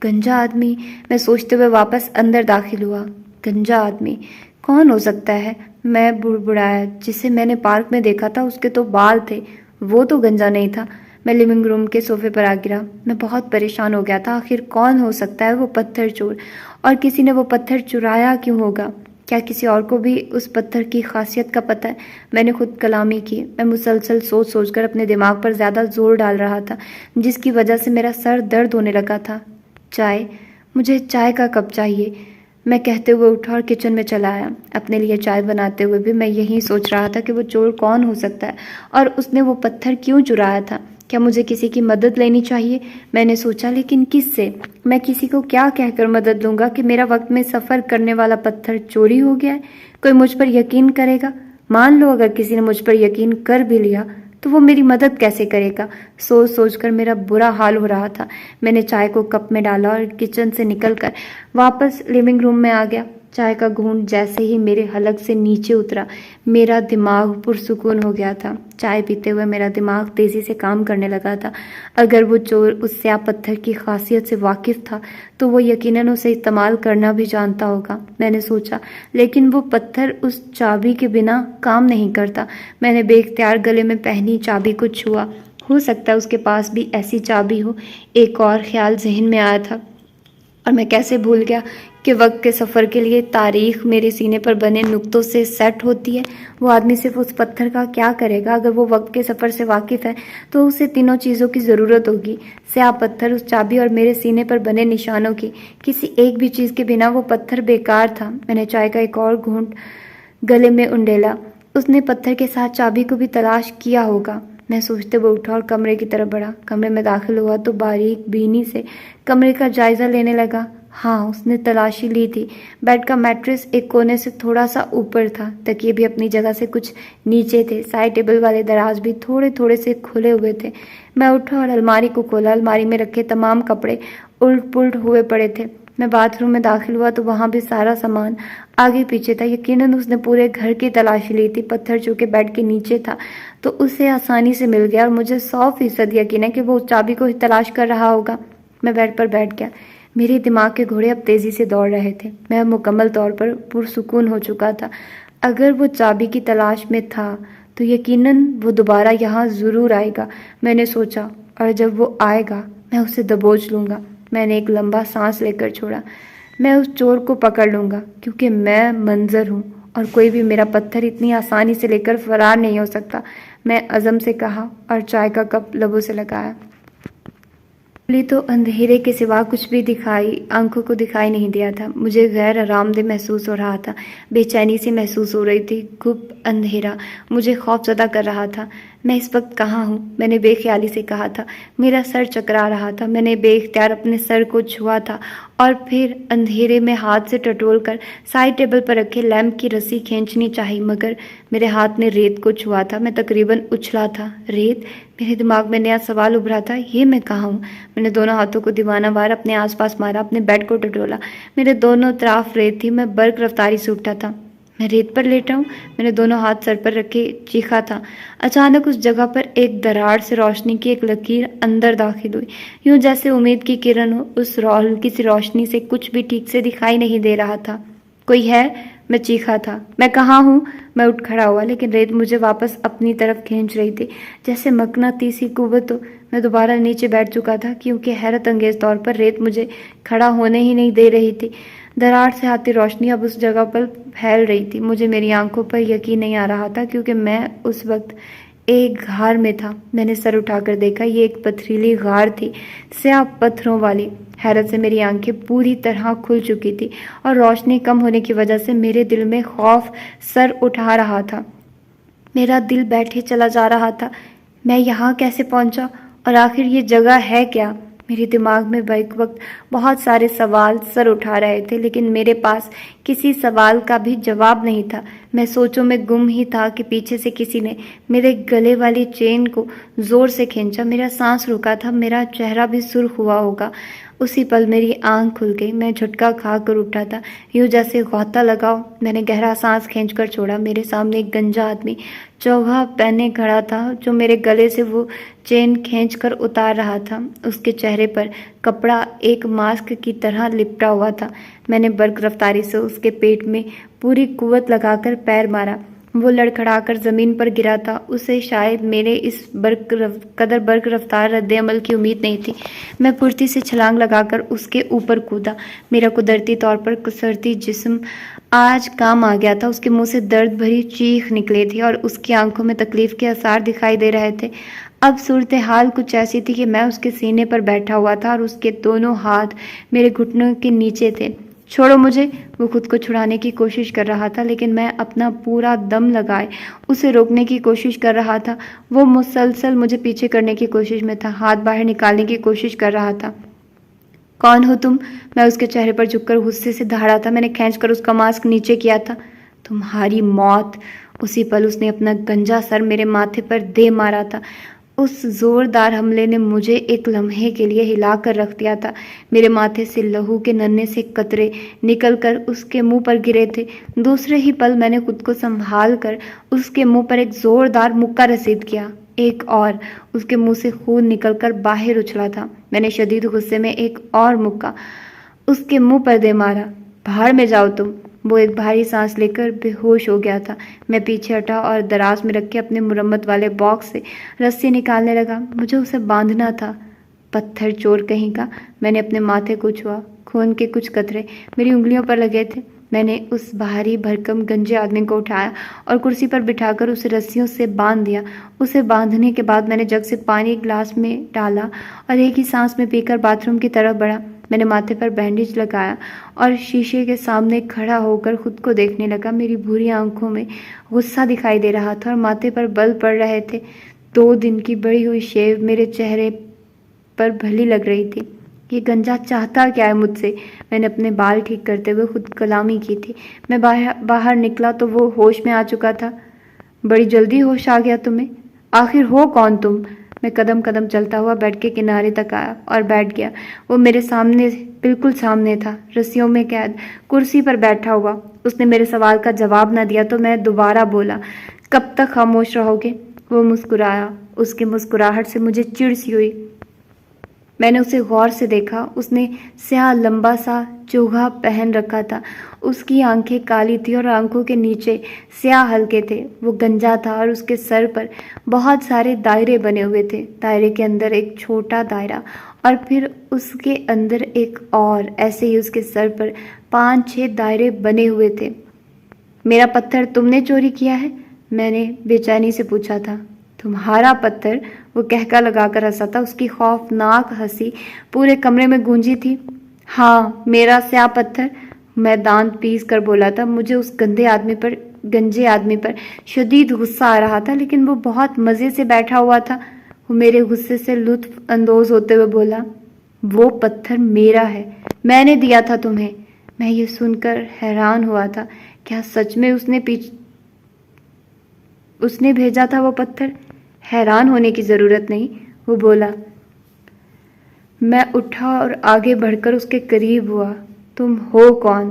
گنجا آدمی؟ میں سوچتے ہوئے واپس اندر داخل ہوا۔ گنجا آدمی کون ہو سکتا ہے؟ میں بڑبڑایا۔ جسے میں نے پارک میں دیکھا تھا اس کے تو بال تھے، وہ تو گنجا نہیں تھا۔ میں لیونگ روم کے صوفے پر آ گرا۔ میں بہت پریشان ہو گیا تھا۔ آخر کون ہو سکتا ہے وہ پتھر چور؟ اور کسی نے وہ پتھر چرایا کیوں ہوگا؟ کیا کسی اور کو بھی اس پتھر کی خاصیت کا پتہ ہے؟ میں نے خود کلامی کی۔ میں مسلسل سوچ سوچ کر اپنے دماغ پر زیادہ زور ڈال رہا تھا، جس کی وجہ سے میرا سر درد ہونے لگا تھا۔ چائے، مجھے چائے کا کپ چاہیے، میں کہتے ہوئے اٹھا اور کچن میں چلا آیا۔ اپنے لیے چائے بناتے ہوئے بھی میں یہی سوچ رہا تھا کہ وہ چور کون ہو سکتا ہے اور اس نے وہ پتھر کیوں چرایا تھا۔ کیا مجھے کسی کی مدد لینی چاہیے؟ میں نے سوچا، لیکن کس سے؟ میں کسی کو کیا کہہ کر مدد لوں گا کہ میرا وقت میں سفر کرنے والا پتھر چوری ہو گیا ہے؟ کوئی مجھ پر یقین کرے گا؟ مان لو اگر کسی نے مجھ پر یقین کر بھی لیا تو وہ میری مدد کیسے کرے گا؟ سوچ سوچ کر میرا برا حال ہو رہا تھا۔ میں نے چائے کو کپ میں ڈالا اور کچن سے نکل کر واپس لیونگ روم میں آ گیا۔ چائے کا گھونٹ جیسے ہی میرے حلق سے نیچے اترا، میرا دماغ پرسکون ہو گیا تھا۔ چائے پیتے ہوئے میرا دماغ تیزی سے کام کرنے لگا تھا۔ اگر وہ چور اس سیاہ پتھر کی خاصیت سے واقف تھا تو وہ یقیناً اسے استعمال کرنا بھی جانتا ہوگا، میں نے سوچا۔ لیکن وہ پتھر اس چابی کے بنا کام نہیں کرتا۔ میں نے بے اختیار گلے میں پہنی چابی کو چھوا۔ ہو سکتا ہے اس کے پاس بھی ایسی چابی ہو۔ ایک اور خیال ذہن میں آیا تھا، اور میں کیسے بھول گیا کہ وقت کے سفر کے لیے تاریخ میرے سینے پر بنے نقطوں سے سیٹ ہوتی ہے۔ وہ آدمی صرف اس پتھر کا کیا کرے گا؟ اگر وہ وقت کے سفر سے واقف ہے تو اسے تینوں چیزوں کی ضرورت ہوگی، سیاہ پتھر، اس چابی اور میرے سینے پر بنے نشانوں کی۔ کسی ایک بھی چیز کے بنا وہ پتھر بیکار تھا۔ میں نے چائے کا ایک اور گھونٹ گلے میں انڈیلا۔ اس نے پتھر کے ساتھ چابی کو بھی تلاش کیا ہوگا، میں سوچتے ہوئے اٹھا اور کمرے کی طرف بڑھا۔ کمرے میں داخل ہوا تو باریک بینی سے کمرے کا جائزہ لینے لگا۔ ہاں، اس نے تلاشی لی تھی۔ بیڈ کا میٹرس ایک کونے سے تھوڑا سا اوپر تھا، تکیے بھی اپنی جگہ سے کچھ نیچے تھے، سائڈ ٹیبل والے دراز بھی تھوڑے تھوڑے سے کھلے ہوئے تھے۔ میں اٹھا اور الماری کو کھولا۔ الماری میں رکھے تمام کپڑے الٹ پلٹ ہوئے پڑے تھے۔ میں باتھ روم میں داخل ہوا تو وہاں بھی سارا سامان آگے پیچھے تھا۔ یقیناً اس نے پورے گھر کی تلاشی لی تھی۔ پتھر چونکہ بیڈ کے نیچے تھا تو اسے آسانی سے مل گیا، اور مجھے 100% یقین ہے کہ وہ اس چابی کو تلاش کر رہا ہوگا۔ میں بیڈ پر بیٹھ گیا۔ میرے دماغ کے گھوڑے اب تیزی سے دوڑ رہے تھے۔ میں مکمل طور پر پرسکون ہو چکا تھا۔ اگر وہ چابی کی تلاش میں تھا تو یقیناً وہ دوبارہ یہاں ضرور آئے گا، میں نے سوچا، اور جب وہ آئے گا میں اسے دبوچ لوں گا۔ میں نے ایک لمبا سانس لے کر چھوڑا۔ میں اس چور کو پکڑ لوں گا کیونکہ میں منظر ہوں اور کوئی بھی میرا پتھر اتنی آسانی سے لے کر فرار نہیں ہو سکتا، میں عزم سے کہا اور چائے کا کپ لبوں سے لگایا۔ کھلی تو اندھیرے کے سوا کچھ بھی آنکھوں کو دکھائی نہیں دیا تھا۔ مجھے غیر آرام دہ محسوس ہو رہا تھا، بے چینی سی محسوس ہو رہی تھی۔ گپ اندھیرا مجھے خوف زدہ کر رہا تھا۔ میں اس وقت کہاں ہوں؟ میں نے بے خیالی سے کہا تھا۔ میرا سر چکرا رہا تھا۔ میں نے بے اختیار اپنے سر کو چھوا تھا اور پھر اندھیرے میں ہاتھ سے ٹٹول کر سائڈ ٹیبل پر رکھے لیمپ کی رسی کھینچنی چاہی، مگر میرے ہاتھ نے ریت کو چھوا تھا۔ میں تقریباً اچھلا تھا۔ ریت؟ میرے دماغ میں نیا سوال ابھرا تھا، یہ میں کہاں ہوں؟ میں نے دونوں ہاتھوں کو دیوانہ وار اپنے آس پاس مارا، اپنے بیڈ کو ٹٹولا۔ میرے دونوں طرف ریت تھی۔ میں برق رفتاری سے اٹھا تھا۔ میں ریت پر لیٹا ہوں؟ میں نے دونوں ہاتھ سر پر رکھے چیخا تھا۔ اچانک اس جگہ پر ایک دراڑ سے روشنی کی ایک لکیر اندر داخل ہوئی، یوں جیسے امید کی کرن ہو۔ اس ہلکی سی روشنی سے کچھ بھی ٹھیک سے دکھائی نہیں دے رہا تھا۔ کوئی ہے؟ میں چیخا تھا۔ میں کہاں ہوں؟ میں اٹھ کھڑا ہوا، لیکن ریت مجھے واپس اپنی طرف کھینچ رہی تھی، جیسے مقناطیسی قوت ہو۔ میں دوبارہ نیچے بیٹھ چکا تھا کیونکہ حیرت انگیز طور پر ریت مجھے کھڑا ہونے ہی نہیں دے رہی تھی۔ دراڑ سے آتی روشنی اب اس جگہ پر پھیل رہی تھی۔ مجھے میری آنکھوں پر یقین نہیں آ رہا تھا کیونکہ میں اس وقت ایک غار میں تھا۔ میں نے سر اٹھا کر دیکھا، یہ ایک پتھریلی غار تھی، سیاہ پتھروں والی۔ حیرت سے میری آنکھیں پوری طرح کھل چکی تھی اور روشنی کم ہونے کی وجہ سے میرے دل میں خوف سر اٹھا رہا تھا۔ میرا دل بیٹھے چلا جا رہا تھا۔ میں یہاں کیسے پہنچا اور آخر یہ جگہ ہے کیا؟ میرے دماغ میں بیک وقت بہت سارے سوال سر اٹھا رہے تھے، لیکن میرے پاس کسی سوال کا بھی جواب نہیں تھا۔ میں سوچوں میں گم ہی تھا کہ پیچھے سے کسی نے میرے گلے والی چین کو زور سے کھینچا۔ میرا سانس رکا تھا، میرا چہرہ بھی سرخ ہوا ہوگا۔ اسی پل میری آنکھ کھل گئی۔ میں جھٹکا کھا کر اٹھا تھا، یوں جیسے غوطہ لگاؤ۔ میں نے گہرا سانس کھینچ کر چھوڑا۔ میرے سامنے ایک گنجا آدمی چوگا پہنے کھڑا تھا جو میرے گلے سے وہ چین کھینچ کر اتار رہا تھا۔ اس کے چہرے پر کپڑا ایک ماسک کی طرح لپٹا ہوا تھا۔ میں نے برق رفتاری سے اس کے پیٹ میں پوری قوت لگا کر پیر مارا۔ وہ لڑکھڑا کر زمین پر گرا تھا۔ اسے شاید میرے اس قدر برق رفتار رد عمل کی امید نہیں تھی۔ میں پھرتی سے چھلانگ لگا کر اس کے اوپر کودا۔ میرا قدرتی طور پر کسرتی جسم آج کام آ گیا تھا۔ اس کے منہ سے درد بھری چیخ نکلی تھی اور اس کی آنکھوں میں تکلیف کے آثار دکھائی دے رہے تھے۔ اب صورتحال کچھ ایسی تھی کہ میں اس کے سینے پر بیٹھا ہوا تھا اور اس کے دونوں ہاتھ میرے گھٹنوں کے نیچے تھے۔ چھوڑو مجھے! وہ خود کو چھڑانے کی کوشش کر رہا تھا، لیکن میں اپنا پورا دم لگائے اسے روکنے کی کوشش کر رہا تھا۔ وہ مسلسل مجھے پیچھے کرنے کی کوشش میں تھا، ہاتھ باہر نکالنے کی کوشش کر رہا تھا۔ کون ہو تم؟ میں اس کے چہرے پر جھک کر غصے سے دہاڑا تھا۔ میں نے کھینچ کر اس کا ماسک نیچے کیا تھا۔ تمہاری موت! اسی پل اس نے اپنا گنجا سر میرے ماتھے پر دے مارا تھا۔ اس زوردار حملے نے مجھے ایک لمحے کے لیے ہلا کر رکھ دیا تھا۔ میرے ماتھے سے لہو کے ننھے سے قطرے نکل کر اس کے منہ پر گرے تھے۔ دوسرے ہی پل میں نے خود کو سنبھال کر اس کے منہ پر ایک زوردار مکہ رسید کیا۔ ایک اور! اس کے منہ سے خون نکل کر باہر اچھلا تھا۔ میں نے شدید غصے میں ایک اور مکہ اس کے منہ پر دے مارا۔ بھاڑ میں جاؤ تم! وہ ایک بھاری سانس لے کر بے ہوش ہو گیا تھا۔ میں پیچھے ہٹا اور دراز میں رکھے اپنے مرمت والے باکس سے رسی نکالنے لگا۔ مجھے اسے باندھنا تھا۔ پتھر چور کہیں کا! میں نے اپنے ماتھے کو چھوا۔ خون کے کچھ قطرے میری انگلیوں پر لگے تھے۔ میں نے اس بھاری بھرکم گنجے آدمی کو اٹھایا اور کرسی پر بٹھا کر اسے رسیوں سے باندھ دیا۔ اسے باندھنے کے بعد میں نے جگ سے پانی ایک گلاس میں ڈالا اور ایک ہی سانس میں پی کر باتھ روم کی طرف بڑھا۔ میں نے ماتھے پر بینڈیج لگایا اور شیشے کے سامنے کھڑا ہو کر خود کو دیکھنے لگا۔ میری بھوری آنکھوں میں غصہ دکھائی دے رہا تھا اور ماتھے پر بل پڑ رہے تھے۔ 2 دن کی بڑی ہوئی شیو میرے چہرے پر بھلی لگ رہی تھی۔ یہ گنجا چاہتا کیا ہے مجھ سے؟ میں نے اپنے بال ٹھیک کرتے ہوئے خود کلامی کی تھی۔ میں باہر نکلا تو وہ ہوش میں آ چکا تھا۔ بڑی جلدی ہوش آ گیا تمہیں؟ آخر ہو کون تم؟ میں قدم قدم چلتا ہوا بیڈ کے کنارے تک آیا اور بیٹھ گیا۔ وہ میرے سامنے، بالکل سامنے تھا، رسیوں میں قید، کرسی پر بیٹھا ہوا۔ اس نے میرے سوال کا جواب نہ دیا تو میں دوبارہ بولا، کب تک خاموش رہو گے؟ وہ مسکرایا۔ اس کی مسکراہٹ سے مجھے چڑ سی ہوئی۔ میں نے اسے غور سے دیکھا۔ اس نے سیاہ لمبا سا چوگا پہن رکھا تھا۔ اس کی آنکھیں کالی تھی اور آنکھوں کے نیچے سیاہ حلقے تھے۔ وہ گنجا تھا اور اس کے سر پر بہت سارے دائرے بنے ہوئے تھے۔ دائرے کے اندر ایک چھوٹا دائرہ اور پھر اس کے اندر ایک اور ایسے ہی اس کے سر پر 5-6 دائرے بنے ہوئے تھے۔ میرا پتھر تم نے چوری کیا ہے؟ میں نے بے چینی سے پوچھا تھا۔ تمہارا پتھر؟ وہ کہکا لگا کر ہنسا تھا۔ اس کی خوفناک ہنسی پورے کمرے میں گونجی تھی۔ ہاں، میرا سیاہ پتھر، میں دانت پیس کر بولا تھا۔ مجھے اس گنجے آدمی پر شدید غصہ آ رہا تھا، لیکن وہ بہت مزے سے بیٹھا ہوا تھا۔ وہ میرے غصے سے لطف اندوز ہوتے ہوئے بولا، وہ پتھر میرا ہے، میں نے دیا تھا تمہیں۔ میں یہ سن کر حیران ہوا تھا۔ کیا سچ میں اس نے بھیجا تھا وہ پتھر؟ حیران ہونے کی ضرورت نہیں، وہ بولا۔ میں اٹھا اور آگے بڑھ کر اس کے قریب ہوا۔ تم ہو کون؟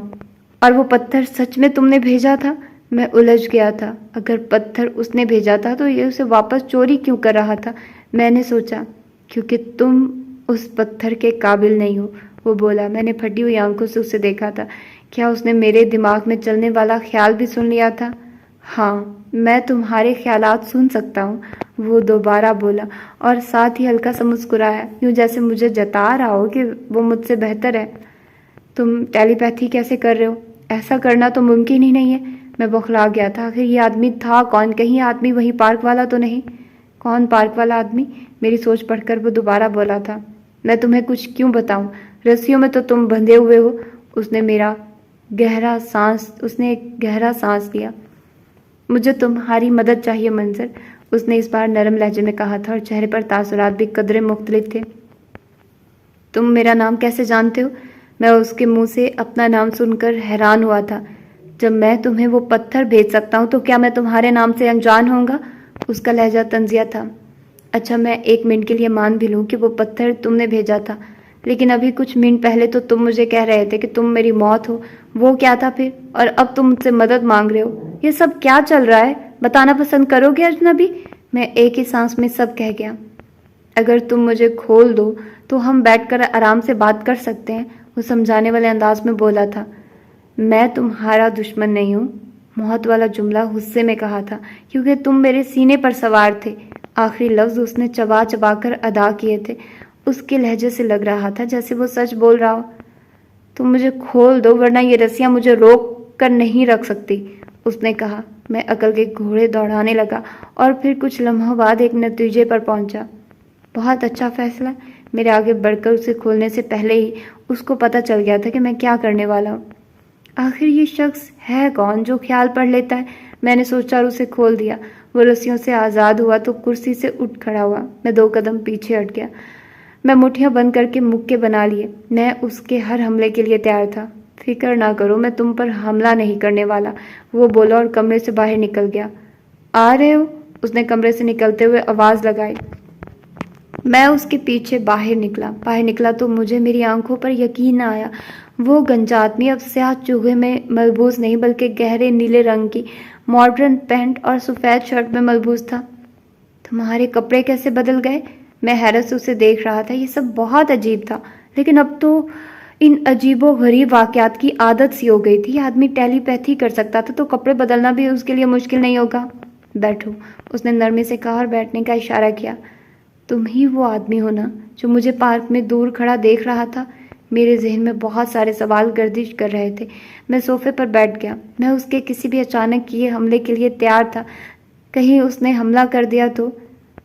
اور وہ پتھر سچ میں تم نے بھیجا تھا؟ میں الجھ گیا تھا۔ اگر پتھر اس نے بھیجا تھا تو یہ اسے واپس چوری کیوں کر رہا تھا؟ میں نے سوچا، کیونکہ تم اس پتھر کے قابل نہیں ہو، وہ بولا۔ میں نے پھٹی ہوئی آنکھوں سے اسے دیکھا تھا۔ کیا اس نے میرے دماغ میں چلنے والا خیال بھی سن لیا تھا؟ ہاں، میں تمہارے خیالات سن سکتا ہوں، وہ دوبارہ بولا، اور ساتھ ہی ہلکا سا مسکرایا، یوں جیسے مجھے جتا رہا ہو کہ وہ مجھ سے بہتر ہے۔ تم ٹیلی پیتھی کیسے کر رہے ہو؟ ایسا کرنا تو ممکن ہی نہیں ہے۔ میں بوکھلا گیا تھا۔ آخر یہ آدمی تھا کون؟ کہیں آدمی وہی پارک والا تو نہیں؟ کون پارک والا آدمی؟ میری سوچ پڑھ کر وہ دوبارہ بولا تھا۔ میں تمہیں کچھ کیوں بتاؤں؟ رسیوں میں تو تم بندھے ہوئے ہو۔ اس نے ایک گہرا سانس لیا۔ مجھے تمہاری مدد چاہیے منظر، اس نے اس بار نرم لہجے میں کہا تھا، اور چہرے پر تاثرات بھی قدرے مختلف تھے۔ تم میرا نام کیسے جانتے ہو؟ میں اس کے منہ سے اپنا نام سن کر حیران ہوا تھا۔ جب میں تمہیں وہ پتھر بھیج سکتا ہوں تو کیا میں تمہارے نام سے انجان ہوں گا؟ اس کا لہجہ طنزیہ تھا۔ اچھا، میں 1 منٹ کے لیے مان بھی لوں کہ وہ پتھر تم نے بھیجا تھا، لیکن ابھی کچھ منٹ پہلے تو تم مجھے کہہ رہے تھے کہ تم میری موت ہو۔ وہ کیا تھا پھر؟ اور اب تم مجھ سے مدد مانگ رہے ہو۔ یہ سب کیا چل رہا ہے؟ بتانا پسند کرو گے اجنبی؟ میں ایک ہی سانس میں سب کہہ گیا۔ اگر تم مجھے کھول دو تو ہم بیٹھ کر آرام سے بات کر سکتے ہیں، وہ سمجھانے والے انداز میں بولا تھا۔ میں تمہارا دشمن نہیں ہوں، موت والا جملہ غصے میں کہا تھا، کیونکہ تم میرے سینے پر سوار تھے۔ آخری لفظ اس نے چبا چبا کر ادا کیے تھے۔ اس کے لہجے سے لگ رہا تھا جیسے وہ سچ بول رہا ہو۔ تم مجھے کھول دو ورنہ یہ رسیاں مجھے روک کر نہیں رکھ سکتی، اس نے کہا۔ میں عقل کے گھوڑے دوڑانے لگا اور پھر کچھ لمحوں بعد ایک نتیجے پر پہنچا۔ بہت اچھا فیصلہ۔ میرے آگے بڑھ کر اسے کھولنے سے پہلے ہی اس کو پتہ چل گیا تھا کہ میں کیا کرنے والا ہوں۔ آخر یہ شخص ہے کون جو خیال پڑھ لیتا ہے؟ میں نے سوچا اور اسے کھول دیا۔ وہ رسیوں سے آزاد ہوا تو کرسی سے اٹھ کھڑا ہوا۔ میں 2 قدم پیچھے ہٹ گیا۔ میں مٹھیاں بند کر کے مکے بنا لیے۔ میں اس کے ہر حملے کے لیے تیار تھا۔ فکر نہ کرو، میں تم پر حملہ نہیں کرنے والا، وہ بولا اور کمرے سے باہر نکل گیا۔ آ رہے ہو؟ اس نے کمرے سے نکلتے ہوئے آواز لگائی۔ میں اس کے پیچھے باہر نکلا تو مجھے میری آنکھوں پر یقین نہ آیا۔ وہ گنجا آدمی اب سیاہ چوغے میں ملبوس نہیں بلکہ گہرے نیلے رنگ کی ماڈرن پینٹ اور سفید شرٹ میں ملبوس تھا۔ تمہارے کپڑے کیسے بدل گئے؟ میں حیرت سے اسے دیکھ رہا تھا۔ یہ سب بہت عجیب تھا، لیکن اب تو ان عجیب و غریب واقعات کی عادت سی ہو گئی تھی۔ آدمی ٹیلی پیتھی کر سکتا تھا تو کپڑے بدلنا بھی اس کے لیے مشکل نہیں ہوگا۔ بیٹھو، اس نے نرمی سے کہا اور بیٹھنے کا اشارہ کیا۔ تم ہی وہ آدمی ہو نا جو مجھے پارک میں دور کھڑا دیکھ رہا تھا؟ میرے ذہن میں بہت سارے سوال گردش کر رہے تھے۔ میں صوفے پر بیٹھ گیا۔ میں اس کے کسی بھی اچانک کیے حملے کے لیے تیار تھا۔ کہیں اس نے حملہ کر دیا تو؟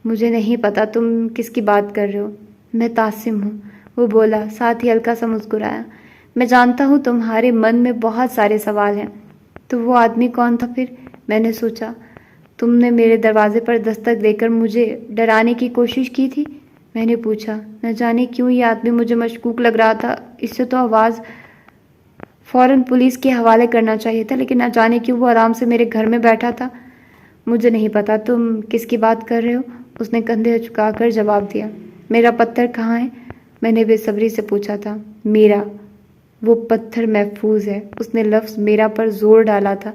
مجھے نہیں پتا تم کس کی بات کر رہے ہو۔ میں تاسم ہوں، وہ بولا، ساتھ ہی ہلکا سا مسکرایا۔ میں جانتا ہوں تمہارے من میں بہت سارے سوال ہیں۔ تو وہ آدمی کون تھا پھر؟ میں نے سوچا۔ تم نے میرے دروازے پر دستک دے کر مجھے ڈرانے کی کوشش کی تھی؟ میں نے پوچھا۔ نہ جانے کیوں یہ آدمی مجھے مشکوک لگ رہا تھا۔ اس سے تو آواز فوراً پولیس کے حوالے کرنا چاہیے تھا، لیکن نہ جانے کیوں وہ آرام سے میرے گھر میں بیٹھا تھا۔ مجھے نہیں پتا تم کس کی بات کر رہے ہو، اس نے کندھے جھکا کر جواب دیا۔ میرا پتھر کہاں ہے؟ میں نے بے صبری سے پوچھا تھا۔ میرا؟ وہ پتھر محفوظ ہے، اس نے لفظ میرا پر زور ڈالا تھا۔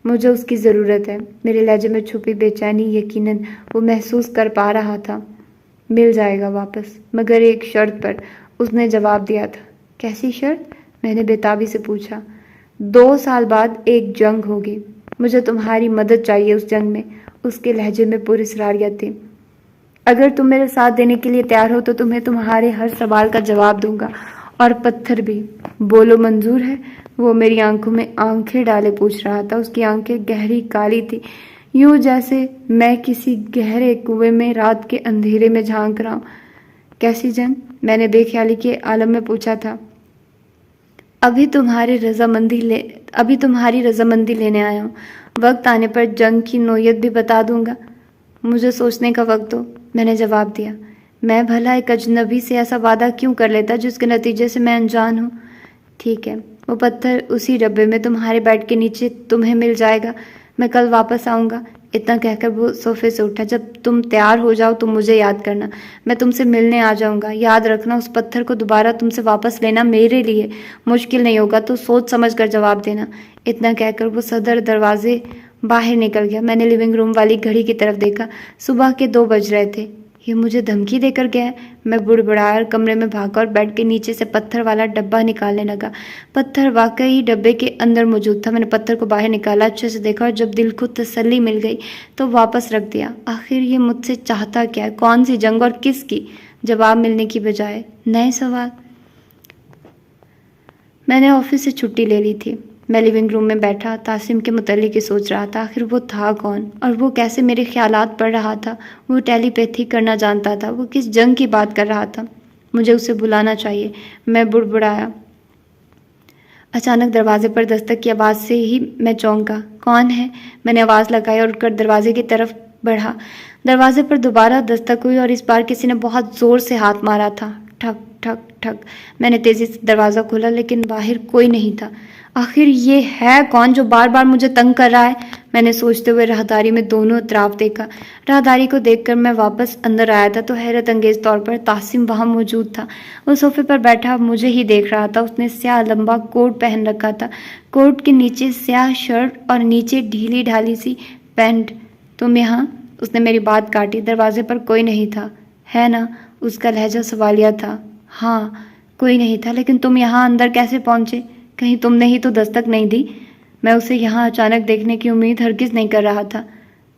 مجھے اس کی ضرورت ہے۔ میرے لہجے میں چھپی بے چینی یقیناً وہ محسوس کر پا رہا تھا۔ مل جائے گا واپس، مگر ایک شرط پر، اس نے جواب دیا تھا۔ کیسی شرط؟ میں نے بےتابی سے پوچھا۔ 2 سال بعد ایک جنگ ہوگی، مجھے تمہاری مدد چاہیے اس جنگ میں، اس کے لہجے میں پر اسراریت تھی۔ اگر تم میرے ساتھ دینے کے لیے تیار ہو تو تمہیں تمہارے ہر سوال کا جواب دوں گا، اور پتھر بھی۔ بولو منظور ہے؟ وہ میری آنکھوں میں آنکھیں ڈالے پوچھ رہا تھا۔ اس کی آنکھیں گہری کالی تھی، یوں جیسے میں کسی گہرے کنویں میں رات کے اندھیرے میں جھانک رہا ہوں۔ کیسی جنگ؟ میں نے بے خیالی کے عالم میں پوچھا تھا۔ ابھی تمہاری رضامندی لینے آیا ہوں، وقت آنے پر جنگ کی نوعیت بھی بتا دوں گا۔ مجھے سوچنے کا وقت دو، میں نے جواب دیا۔ میں بھلا ایک اجنبی سے ایسا وعدہ کیوں کر لیتا جس کے نتیجے سے میں انجان ہوں؟ ٹھیک ہے، وہ پتھر اسی ڈبے میں تمہارے بیڈ کے نیچے تمہیں مل جائے گا، میں کل واپس آؤں گا۔ اتنا کہہ کر وہ صوفے سے اٹھا۔ جب تم تیار ہو جاؤ تو مجھے یاد کرنا، میں تم سے ملنے آ جاؤں گا۔ یاد رکھنا، اس پتھر کو دوبارہ تم سے واپس لینا میرے لیے مشکل نہیں ہوگا، تو سوچ سمجھ کر جواب دینا۔ اتنا کہہ کر وہ صدر دروازے باہر نکل گیا۔ میں نے لیونگ روم والی گھڑی کی طرف دیکھا، صبح کے 2 بج رہے تھے۔ یہ مجھے دھمکی دے کر گیا ہے؟ میں بڑبڑایا اور کمرے میں بھاگا اور بیڈ کے نیچے سے پتھر والا ڈبہ نکالنے لگا۔ پتھر واقعی ڈبے کے اندر موجود تھا۔ میں نے پتھر کو باہر نکالا، اچھے سے دیکھا، اور جب دل کو تسلی مل گئی تو واپس رکھ دیا۔ آخر یہ مجھ سے چاہتا کیا ہے؟ کون سی جنگ اور کس کی؟ جواب ملنے کی بجائے نئے سوال۔ میں نے آفس سے چھٹی لے لی تھی۔ میں لیونگ روم میں بیٹھا تاسم کے متعلق ہی سوچ رہا تھا۔ آخر وہ تھا کون، اور وہ کیسے میرے خیالات پڑھ رہا تھا؟ وہ ٹیلی پیتھی کرنا جانتا تھا، وہ کس جنگ کی بات کر رہا تھا؟ مجھے اسے بلانا چاہیے، میں بڑبڑایا۔ اچانک دروازے پر دستک کی آواز سے ہی میں چونکا۔ کون ہے؟ میں نے آواز لگائی اور اٹھ کر دروازے کی طرف بڑھا۔ دروازے پر دوبارہ دستک ہوئی، اور اس بار کسی نے بہت زور سے ہاتھ مارا تھا۔ ٹھک ٹھک ٹھک۔ میں نے تیزی سے دروازہ کھولا، لیکن باہر کوئی نہیں تھا۔ آخر یہ ہے کون جو بار بار مجھے تنگ کر رہا ہے؟ میں نے سوچتے ہوئے راہداری میں دونوں اطراف دیکھا۔ راہداری کو دیکھ کر میں واپس اندر آیا تھا تو حیرت انگیز طور پر تاسم وہاں موجود تھا۔ وہ صوفے پر بیٹھا مجھے ہی دیکھ رہا تھا۔ اس نے سیاہ لمبا کوٹ پہن رکھا تھا، کوٹ کے نیچے سیاہ شرٹ اور نیچے ڈھیلی ڈھالی سی پینٹ۔ تم یہاں؟ اس نے میری بات کاٹی۔ دروازے پر کوئی نہیں تھا، ہے نا؟ اس کا لہجہ سوالیہ تھا۔ ہاں، کوئی نہیں تھا، لیکن تم یہاں اندر کیسے پہنچے؟ کہیں تم نے ہی تو دستک نہیں دی؟ میں اسے یہاں اچانک دیکھنے کی امید ہرگز نہیں کر رہا تھا۔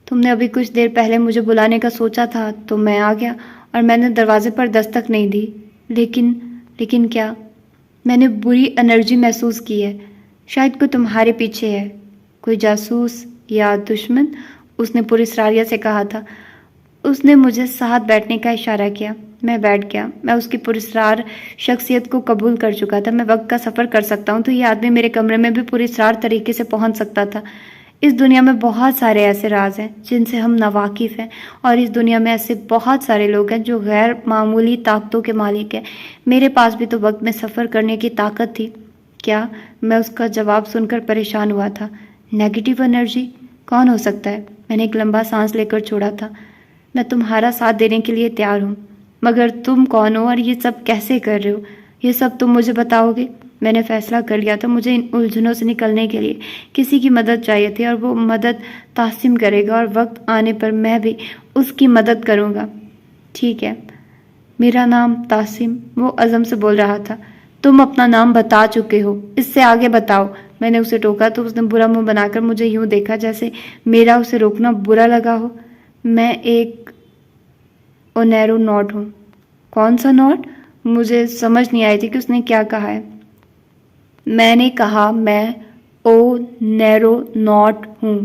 تم نے ابھی کچھ دیر پہلے مجھے بلانے کا سوچا تھا تو میں آ گیا، اور میں نے دروازے پر دستک نہیں دی۔ لیکن کیا؟ میں نے بری انرجی محسوس کی ہے، شاید کوئی تمہارے پیچھے ہے، کوئی جاسوس یا دشمن، اس نے پراسراریہ سے کہا تھا۔ اس نے مجھے ساتھ بیٹھنے کا اشارہ کیا۔ میں بیٹھ گیا۔ میں اس کی پراسرار شخصیت کو قبول کر چکا تھا۔ میں وقت کا سفر کر سکتا ہوں تو یہ آدمی میرے کمرے میں بھی پراسرار طریقے سے پہنچ سکتا تھا۔ اس دنیا میں بہت سارے ایسے راز ہیں جن سے ہم ناواقف ہیں، اور اس دنیا میں ایسے بہت سارے لوگ ہیں جو غیر معمولی طاقتوں کے مالک ہیں۔ میرے پاس بھی تو وقت میں سفر کرنے کی طاقت تھی۔ کیا؟ میں اس کا جواب سن کر پریشان ہوا تھا۔ Negative energy? کون ہو سکتا ہے؟ میں نے ایک لمبا سانس لے کر چھوڑا تھا۔ میں تمہارا ساتھ دینے کے لیے تیار ہوں، مگر تم کون ہو اور یہ سب کیسے کر رہے ہو؟ یہ سب تم مجھے بتاؤ گے؟ میں نے فیصلہ کر لیا تھا، مجھے ان الجھنوں سے نکلنے کے لیے کسی کی مدد چاہیے تھی، اور وہ مدد تاسم کرے گا، اور وقت آنے پر میں بھی اس کی مدد کروں گا۔ ٹھیک ہے، میرا نام تاسم، وہ عزم سے بول رہا تھا۔ تم اپنا نام بتا چکے ہو، اس سے آگے بتاؤ۔ میں نے اسے ٹوکا تو اس نے برا منہ بنا کر مجھے یوں دیکھا جیسے میرا اسے روکنا برا لگا ہو۔ میں ایک اونیرو ناٹ ہوں۔ کون سا ناٹ؟ مجھے سمجھ نہیں آئی تھی کہ اس نے کیا کہا ہے۔ میں نے کہا میں نیرو ناٹ ہوں،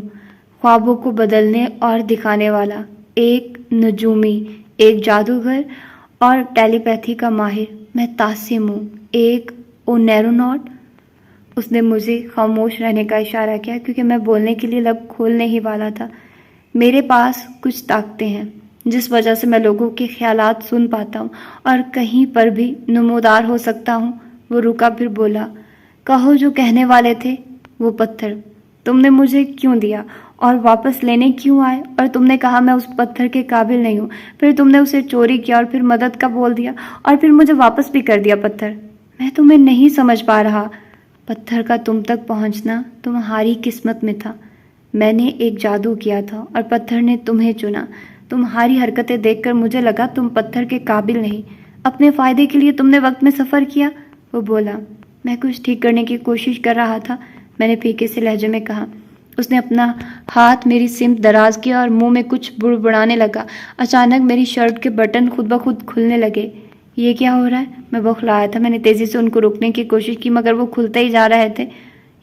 خوابوں کو بدلنے اور دکھانے والا، ایک نجومی، ایک جادوگر اور ٹیلی پیتھی کا ماہر۔ میں تاسم ہوں، ایک نیرو ناٹ۔ اس نے مجھے خاموش رہنے کا اشارہ کیا کیونکہ میں بولنے کے لیے لب کھولنے ہی والا تھا۔ میرے پاس کچھ طاقتیں ہیں جس وجہ سے میں لوگوں کے خیالات سن پاتا ہوں اور کہیں پر بھی نمودار ہو سکتا ہوں۔ وہ رکا، پھر بولا، کہو جو کہنے والے تھے۔ وہ پتھر تم نے مجھے کیوں دیا اور واپس لینے کیوں آئے؟ اور تم نے کہا میں اس پتھر کے قابل نہیں ہوں، پھر تم نے اسے چوری کیا اور پھر مدد کا بول دیا اور پھر مجھے واپس بھی کر دیا۔ پتھر، میں تمہیں نہیں سمجھ پا رہا۔ پتھر کا تم تک پہنچنا تمہاری قسمت میں تھا۔ میں نے ایک جادو کیا تھا اور پتھر نے تمہیں چنا۔ تمہاری حرکتیں دیکھ کر مجھے لگا تم پتھر کے قابل نہیں۔ اپنے فائدے کے لیے تم نے وقت میں سفر کیا۔ وہ بولا، میں کچھ ٹھیک کرنے کی کوشش کر رہا تھا، میں نے پھیکے سے لہجے میں کہا۔ اس نے اپنا ہاتھ میری سمت دراز کیا اور منہ میں کچھ بڑبڑانے لگا۔ اچانک میری شرٹ کے بٹن خود بخود کھلنے لگے۔ یہ کیا ہو رہا ہے؟ میں بوکھلایا تھا۔ میں نے تیزی سے ان کو روکنے کی کوشش کی مگر وہ کھلتے ہی جا رہے تھے۔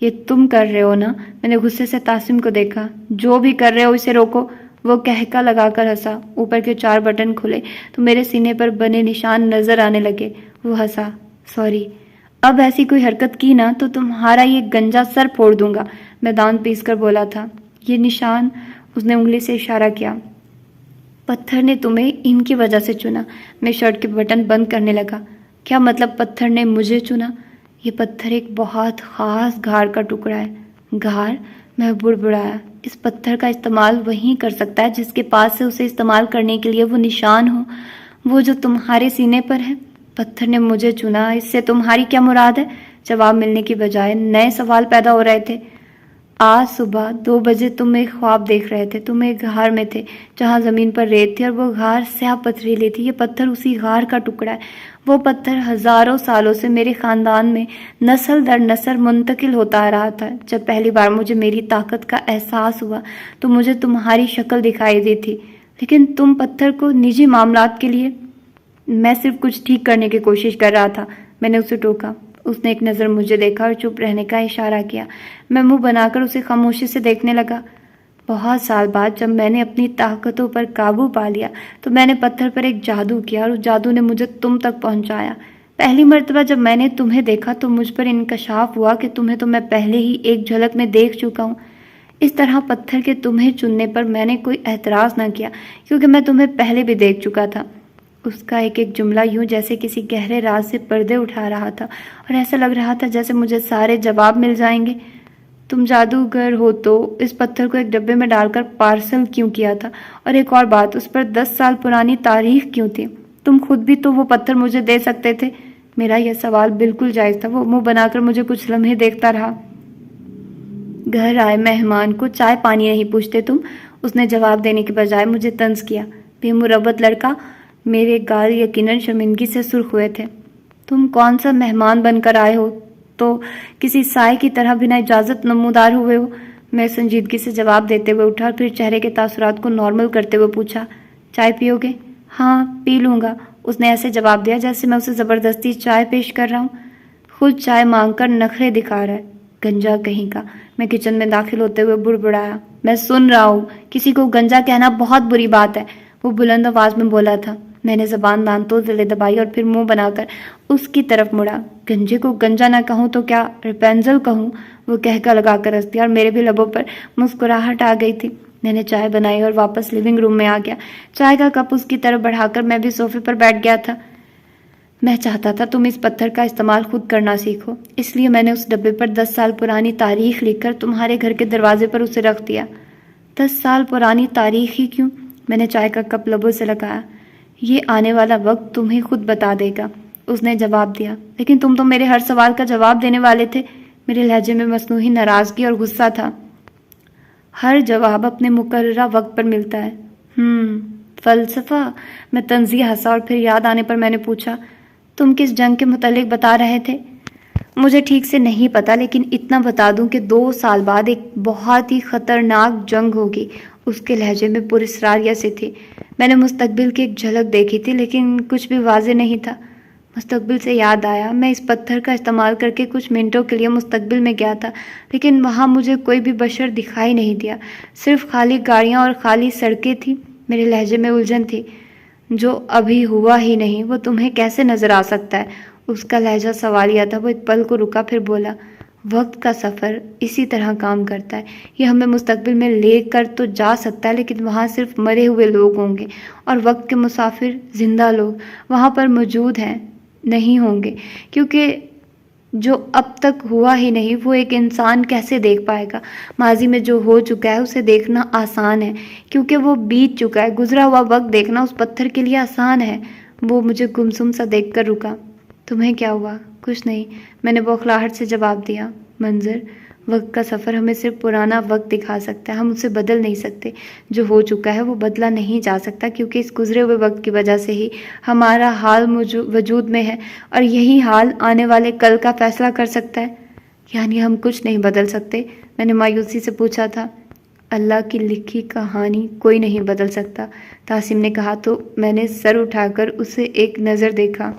یہ تم کر رہے ہو نا؟ میں نے غصے سے تاسم کو دیکھا۔ جو بھی کر رہے ہو اسے روکو۔ وہ کہکا لگا کر ہنسا۔ اوپر کے 4 بٹن کھلے تو میرے سینے پر بنے نشان نظر آنے لگے۔ وہ ہنسا۔ سوری، اب ایسی کوئی حرکت کی نا تو تمہارا یہ گنجا سر پھوڑ دوں گا، میں دانت پیس کر بولا تھا۔ یہ نشان، اس نے انگلی سے اشارہ کیا۔ پتھر نے تمہیں ان کی وجہ سے چنا۔ میں شرٹ کے بٹن بند کرنے لگا۔ کیا مطلب پتھر نے مجھے چنا؟ یہ پتھر ایک بہت خاص گھار کا ٹکڑا ہے۔ گھار؟ میں بڑبڑایا۔ اس پتھر کا استعمال وہی کر سکتا ہے جس کے پاس سے اسے استعمال کرنے کے لیے وہ نشان ہو، وہ جو تمہارے سینے پر ہے۔ پتھر نے مجھے چنا، اس سے تمہاری کیا مراد ہے؟ جواب ملنے کی بجائے نئے سوال پیدا ہو رہے تھے۔ آج صبح 2 بجے تم ایک خواب دیکھ رہے تھے۔ تم ایک غار میں تھے جہاں زمین پر ریت تھی اور وہ غار سیاہ پتھریلی تھی۔ یہ پتھر اسی غار کا ٹکڑا ہے۔ وہ پتھر ہزاروں سالوں سے میرے خاندان میں نسل در نسل منتقل ہوتا آ رہا تھا۔ جب پہلی بار مجھے میری طاقت کا احساس ہوا تو مجھے تمہاری شکل دکھائی دی تھی، لیکن تم پتھر کو نجی معاملات کے لیے… میں صرف کچھ ٹھیک کرنے کی کوشش کر رہا تھا، میں نے اسے ٹوکا۔ اس نے ایک نظر مجھے دیکھا اور چپ رہنے کا اشارہ کیا۔ میں منہ بنا کر اسے خاموشی سے دیکھنے لگا۔ بہت سال بعد جب میں نے اپنی طاقتوں پر قابو پا لیا تو میں نے پتھر پر ایک جادو کیا اور اس جادو نے مجھے تم تک پہنچایا۔ پہلی مرتبہ جب میں نے تمہیں دیکھا تو مجھ پر انکشاف ہوا کہ تمہیں تو میں پہلے ہی ایک جھلک میں دیکھ چکا ہوں۔ اس طرح پتھر کے تمہیں چننے پر میں نے کوئی اعتراض نہ کیا کیونکہ میں تمہیں پہلے بھی دیکھ چکا تھا۔ اس کا ایک ایک جملہ یوں جیسے کسی گہرے راز سے پردے اٹھا رہا تھا اور ایسا لگ رہا تھا جیسے مجھے سارے جواب مل جائیں گے۔ تم جادوگر ہو تو اس پتھر کو ایک ڈبے میں ڈال کر پارسل کیوں کیا تھا؟ اور ایک اور بات، اس پر 10 سال پرانی تاریخ کیوں تھی؟ تم خود بھی تو وہ پتھر مجھے دے سکتے تھے۔ میرا یہ سوال بالکل جائز تھا۔ وہ منہ بنا کر مجھے کچھ لمحے دیکھتا رہا۔ گھر آئے مہمان کو چائے پانی نہیں پوچھتے تم؟ اس نے جواب دینے کے بجائے مجھے طنز کیا۔ بے مربت لڑکا۔ میرے گال یقیناً شرمندگی سے سرخ ہوئے تھے۔ تم کون سا مہمان بن کر آئے ہو تو کسی سائے کی طرح بنا اجازت نمودار ہوئے ہو؟ میں سنجیدگی سے جواب دیتے ہوئے اٹھا اور پھر چہرے کے تاثرات کو نارمل کرتے ہوئے پوچھا، چائے پیو گے؟ ہاں پی لوں گا، اس نے ایسے جواب دیا جیسے میں اسے زبردستی چائے پیش کر رہا ہوں۔ خود چائے مانگ کر نخرے دکھا رہا ہے، گنجا کہیں کا۔ میں کچن میں داخل ہوتے ہوئے بڑبڑایا، میں سن رہا ہوں، کسی کو گنجا کہنا بہت بری بات ہے، وہ بلند آواز میں بولا تھا۔ میں نے زبان دانتوں تلے دبائی اور پھر منہ بنا کر اس کی طرف مڑا۔ گنجے کو گنجا نہ کہوں تو کیا ریپینزل کہوں؟ وہ کہکا لگا کر ہنس دیا اور میرے بھی لبوں پر مسکراہٹ آ گئی تھی۔ میں نے چائے بنائی اور واپس لیونگ روم میں آ گیا۔ چائے کا کپ اس کی طرف بڑھا کر میں بھی صوفے پر بیٹھ گیا تھا۔ میں چاہتا تھا تم اس پتھر کا استعمال خود کرنا سیکھو، اس لیے میں نے اس ڈبے پر 10 سال پرانی تاریخ لکھ کر تمہارے گھر کے دروازے پر اسے رکھ دیا۔ 10 سال پرانی تاریخ ہی کیوں؟ میں نے چائے کا کپ لبوں سے لگایا۔ یہ آنے والا وقت تمہیں خود بتا دے گا، اس نے جواب دیا۔ لیکن تم تو میرے ہر سوال کا جواب دینے والے تھے۔ میرے لہجے میں مصنوعی ناراضگی اور غصہ تھا۔ ہر جواب اپنے مقررہ وقت پر ملتا ہے۔ فلسفہ؟ میں طنزیہ ہنسا اور پھر یاد آنے پر میں نے پوچھا، تم کس جنگ کے متعلق بتا رہے تھے؟ مجھے ٹھیک سے نہیں پتا، لیکن اتنا بتا دوں کہ 2 سال بعد ایک بہت ہی خطرناک جنگ ہوگی۔ اس کے لہجے میں پراسرار سی تھی۔ میں نے مستقبل کی ایک جھلک دیکھی تھی لیکن کچھ بھی واضح نہیں تھا۔ مستقبل سے یاد آیا، میں اس پتھر کا استعمال کر کے کچھ منٹوں کے لیے مستقبل میں گیا تھا، لیکن وہاں مجھے کوئی بھی بشر دکھائی نہیں دیا، صرف خالی گاڑیاں اور خالی سڑکیں تھیں۔ میرے لہجے میں الجھن تھی۔ جو ابھی ہوا ہی نہیں وہ تمہیں کیسے نظر آ سکتا ہے؟ اس کا لہجہ سوالیہ تھا۔ وہ ایک پل کو رکا پھر بولا، وقت کا سفر اسی طرح کام کرتا ہے، یہ ہمیں مستقبل میں لے کر تو جا سکتا ہے لیکن وہاں صرف مرے ہوئے لوگ ہوں گے، اور وقت کے مسافر زندہ لوگ وہاں پر موجود ہیں نہیں ہوں گے، کیونکہ جو اب تک ہوا ہی نہیں وہ ایک انسان کیسے دیکھ پائے گا؟ ماضی میں جو ہو چکا ہے اسے دیکھنا آسان ہے کیونکہ وہ بیت چکا ہے، گزرا ہوا وقت دیکھنا اس پتھر کے لیے آسان ہے۔ وہ مجھے گمسم سا دیکھ کر رکا۔ تمہیں کیا ہوا؟ کچھ نہیں، میں نے بوکھلاہٹ سے جواب دیا۔ منظر، وقت کا سفر ہمیں صرف پرانا وقت دکھا سکتا ہے، ہم اسے بدل نہیں سکتے۔ جو ہو چکا ہے وہ بدلا نہیں جا سکتا کیونکہ اس گزرے ہوئے وقت کی وجہ سے ہی ہمارا حال وجود میں ہے، اور یہی حال آنے والے کل کا فیصلہ کر سکتا ہے۔ یعنی ہم کچھ نہیں بدل سکتے؟ میں نے مایوسی سے پوچھا تھا۔ اللہ کی لکھی کہانی کوئی نہیں بدل سکتا، تاسم نے کہا تو میں نے سر اٹھا کر اسے ایک نظر دیکھا۔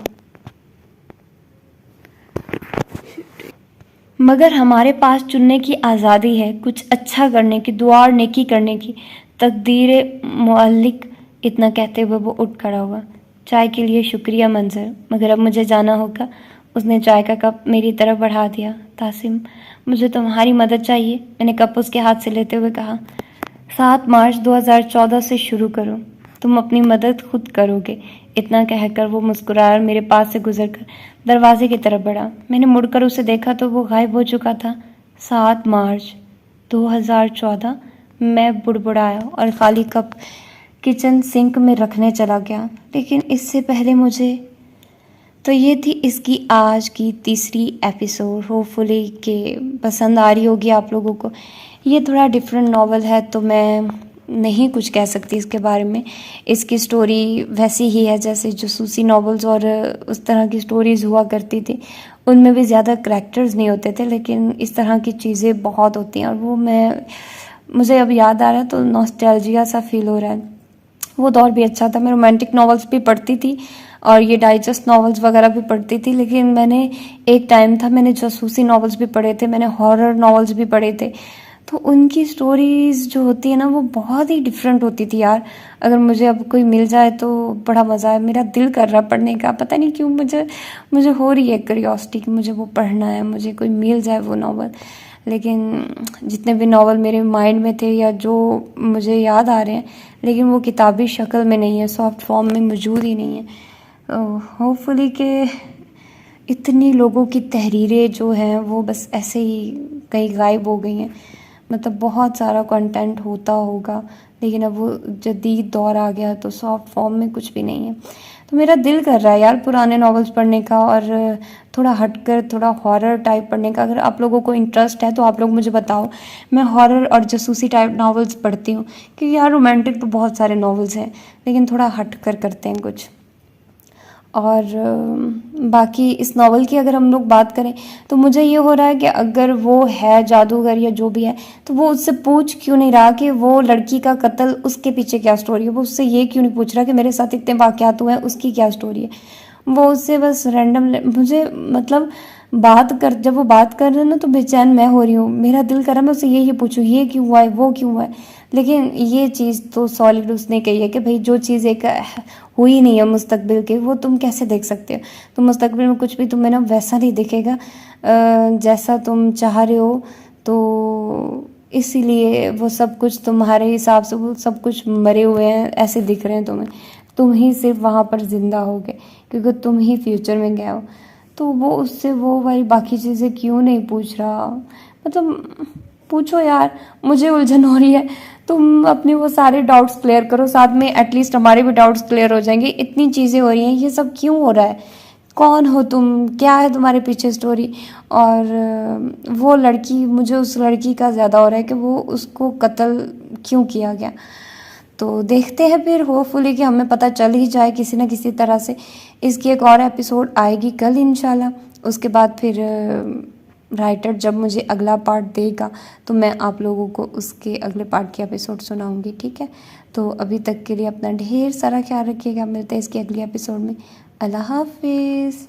مگر ہمارے پاس چننے کی آزادی ہے، کچھ اچھا کرنے کی، دعا اور نیکی کرنے کی، تقدیر معلق۔ اتنا کہتے ہوئے وہ اٹھ کھڑا ہوا۔ چائے کے لیے شکریہ منظر، مگر اب مجھے جانا ہوگا۔ اس نے چائے کا کپ میری طرف بڑھا دیا۔ تاسم، مجھے تمہاری مدد چاہیے، میں نے کپ اس کے ہاتھ سے لیتے ہوئے کہا۔ 7 مارچ 2014 سے شروع کرو، تم اپنی مدد خود کرو گے۔ اتنا کہہ کر وہ مسکرایا اور میرے پاس سے گزر کر دروازے کی طرف بڑھا۔ میں نے مڑ کر اسے دیکھا تو وہ غائب ہو چکا تھا۔ 7 مارچ 2014، میں بڑبڑایا اور خالی کپ کچن سنک میں رکھنے چلا گیا۔ لیکن اس سے پہلے مجھے تو یہ تھی اس کی آج کی تیسری ایپیسوڈ۔ ہوپ فلی کہ پسند آ رہی ہوگی آپ لوگوں کو۔ یہ تھوڑا ڈفرینٹ ناول ہے تو میں نہیں کچھ کہہ سکتی اس کے بارے میں۔ اس کی سٹوری ویسی ہی ہے جیسے جاسوسی ناولز اور اس طرح کی سٹوریز ہوا کرتی تھی، ان میں بھی زیادہ کریکٹرز نہیں ہوتے تھے، لیکن اس طرح کی چیزیں بہت ہوتی ہیں، اور وہ مجھے اب یاد آ رہا ہے تو نوسٹیلجیا سا فیل ہو رہا ہے۔ وہ دور بھی اچھا تھا۔ میں رومانٹک ناولز بھی پڑھتی تھی اور یہ ڈائجسٹ ناولز وغیرہ بھی پڑھتی تھی، لیکن میں نے ایک ٹائم تھا میں نے جاسوسی ناولز بھی پڑھے تھے، میں نے ہارر ناولز بھی پڑھے تھے، تو ان کی سٹوریز جو ہوتی ہے نا وہ بہت ہی ڈفرینٹ ہوتی تھی یار۔ اگر مجھے اب کوئی مل جائے تو بڑا مزہ ہے، میرا دل کر رہا پڑھنے کا، پتہ نہیں کیوں مجھے ہو رہی ہے کیوریوسٹی کہ مجھے وہ پڑھنا ہے، مجھے کوئی مل جائے وہ ناول۔ لیکن جتنے بھی ناول میرے مائنڈ میں تھے یا جو مجھے یاد آ رہے ہیں، لیکن وہ کتابی شکل میں نہیں ہے، سافٹ فارم میں موجود ہی نہیں ہے۔ ہوپ فلی کہ اتنی لوگوں کی تحریریں جو ہیں وہ بس ایسے ہی کہیں غائب ہو گئی ہیں، مطلب بہت سارا کنٹینٹ ہوتا ہوگا، لیکن اب وہ جدید دور آ گیا تو سافٹ فارم میں کچھ بھی نہیں ہے۔ تو میرا دل کر رہا ہے یار پرانے ناولز پڑھنے کا، اور تھوڑا ہٹ کر تھوڑا ہارر ٹائپ پڑھنے کا۔ اگر آپ لوگوں کو انٹرسٹ ہے تو آپ لوگ مجھے بتاؤ۔ میں ہارر اور جاسوسی ٹائپ ناولز پڑھتی ہوں، کیونکہ یار رومانٹک تو بہت سارے ناولز ہیں، لیکن تھوڑا ہٹ کر کرتے ہیں کچھ۔ اور باقی اس ناول کی اگر ہم لوگ بات کریں تو مجھے یہ ہو رہا ہے کہ اگر وہ ہے جادوگر یا جو بھی ہے تو وہ اس سے پوچھ کیوں نہیں رہا کہ وہ لڑکی کا قتل اس کے پیچھے کیا سٹوری ہے، وہ اس سے یہ کیوں نہیں پوچھ رہا کہ میرے ساتھ اتنے واقعات ہوئے ہیں اس کی کیا سٹوری ہے۔ وہ اس سے بس رینڈم مجھے مطلب جب وہ بات کر رہے ہیں نا تو بے چین میں ہو رہی ہوں، میرا دل کر رہا ہے میں اسے یہ پوچھوں یہ کیوں ہوا ہے وہ کیوں ہوا ہے، لیکن یہ چیز تو سالڈ اس نے کہی ہے کہ بھائی جو چیز ایک ہوئی نہیں ہے مستقبل کے وہ تم کیسے دیکھ سکتے ہو، تو مستقبل میں کچھ بھی تمہیں نا ویسا نہیں دکھے گا جیسا تم چاہ رہے ہو، تو اسی لیے وہ سب کچھ تمہارے حساب سے وہ سب کچھ مرے ہوئے ہیں ایسے دکھ رہے ہیں تمہیں، تم ہی صرف وہاں پر زندہ ہوگے کیونکہ تم ہی فیوچر میں گئے ہو۔ تو وہ اس سے وہ بھائی باقی چیزیں کیوں نہیں پوچھ رہا، مطلب پوچھو یار، مجھے الجھن ہو رہی ہے، تم اپنے وہ سارے ڈاؤٹس کلیئر کرو، ساتھ میں ایٹ لیسٹ ہمارے بھی ڈاؤٹس کلیئر ہو جائیں گے۔ اتنی چیزیں ہو رہی ہیں، یہ سب کیوں ہو رہا ہے، کون ہو تم، کیا ہے تمہارے پیچھے سٹوری، اور وہ لڑکی، مجھے اس لڑکی کا زیادہ ہو رہا ہے کہ وہ اس کو قتل کیوں کیا گیا۔ تو دیکھتے ہیں پھر، ہوپ فلی کہ ہمیں پتہ چل ہی جائے کسی نہ کسی طرح سے۔ اس کی ایک اور ایپیسوڈ آئے گی کل انشاءاللہ، اس کے بعد پھر رائٹر جب مجھے اگلا پارٹ دے گا تو میں آپ لوگوں کو اس کے اگلے پارٹ کی ایپیسوڈ سناؤں گی، ٹھیک ہے؟ تو ابھی تک کے لیے اپنا ڈھیر سارا خیال رکھیے گا، ملتے ہیں اس کی اگلی ایپیسوڈ میں۔ اللہ حافظ۔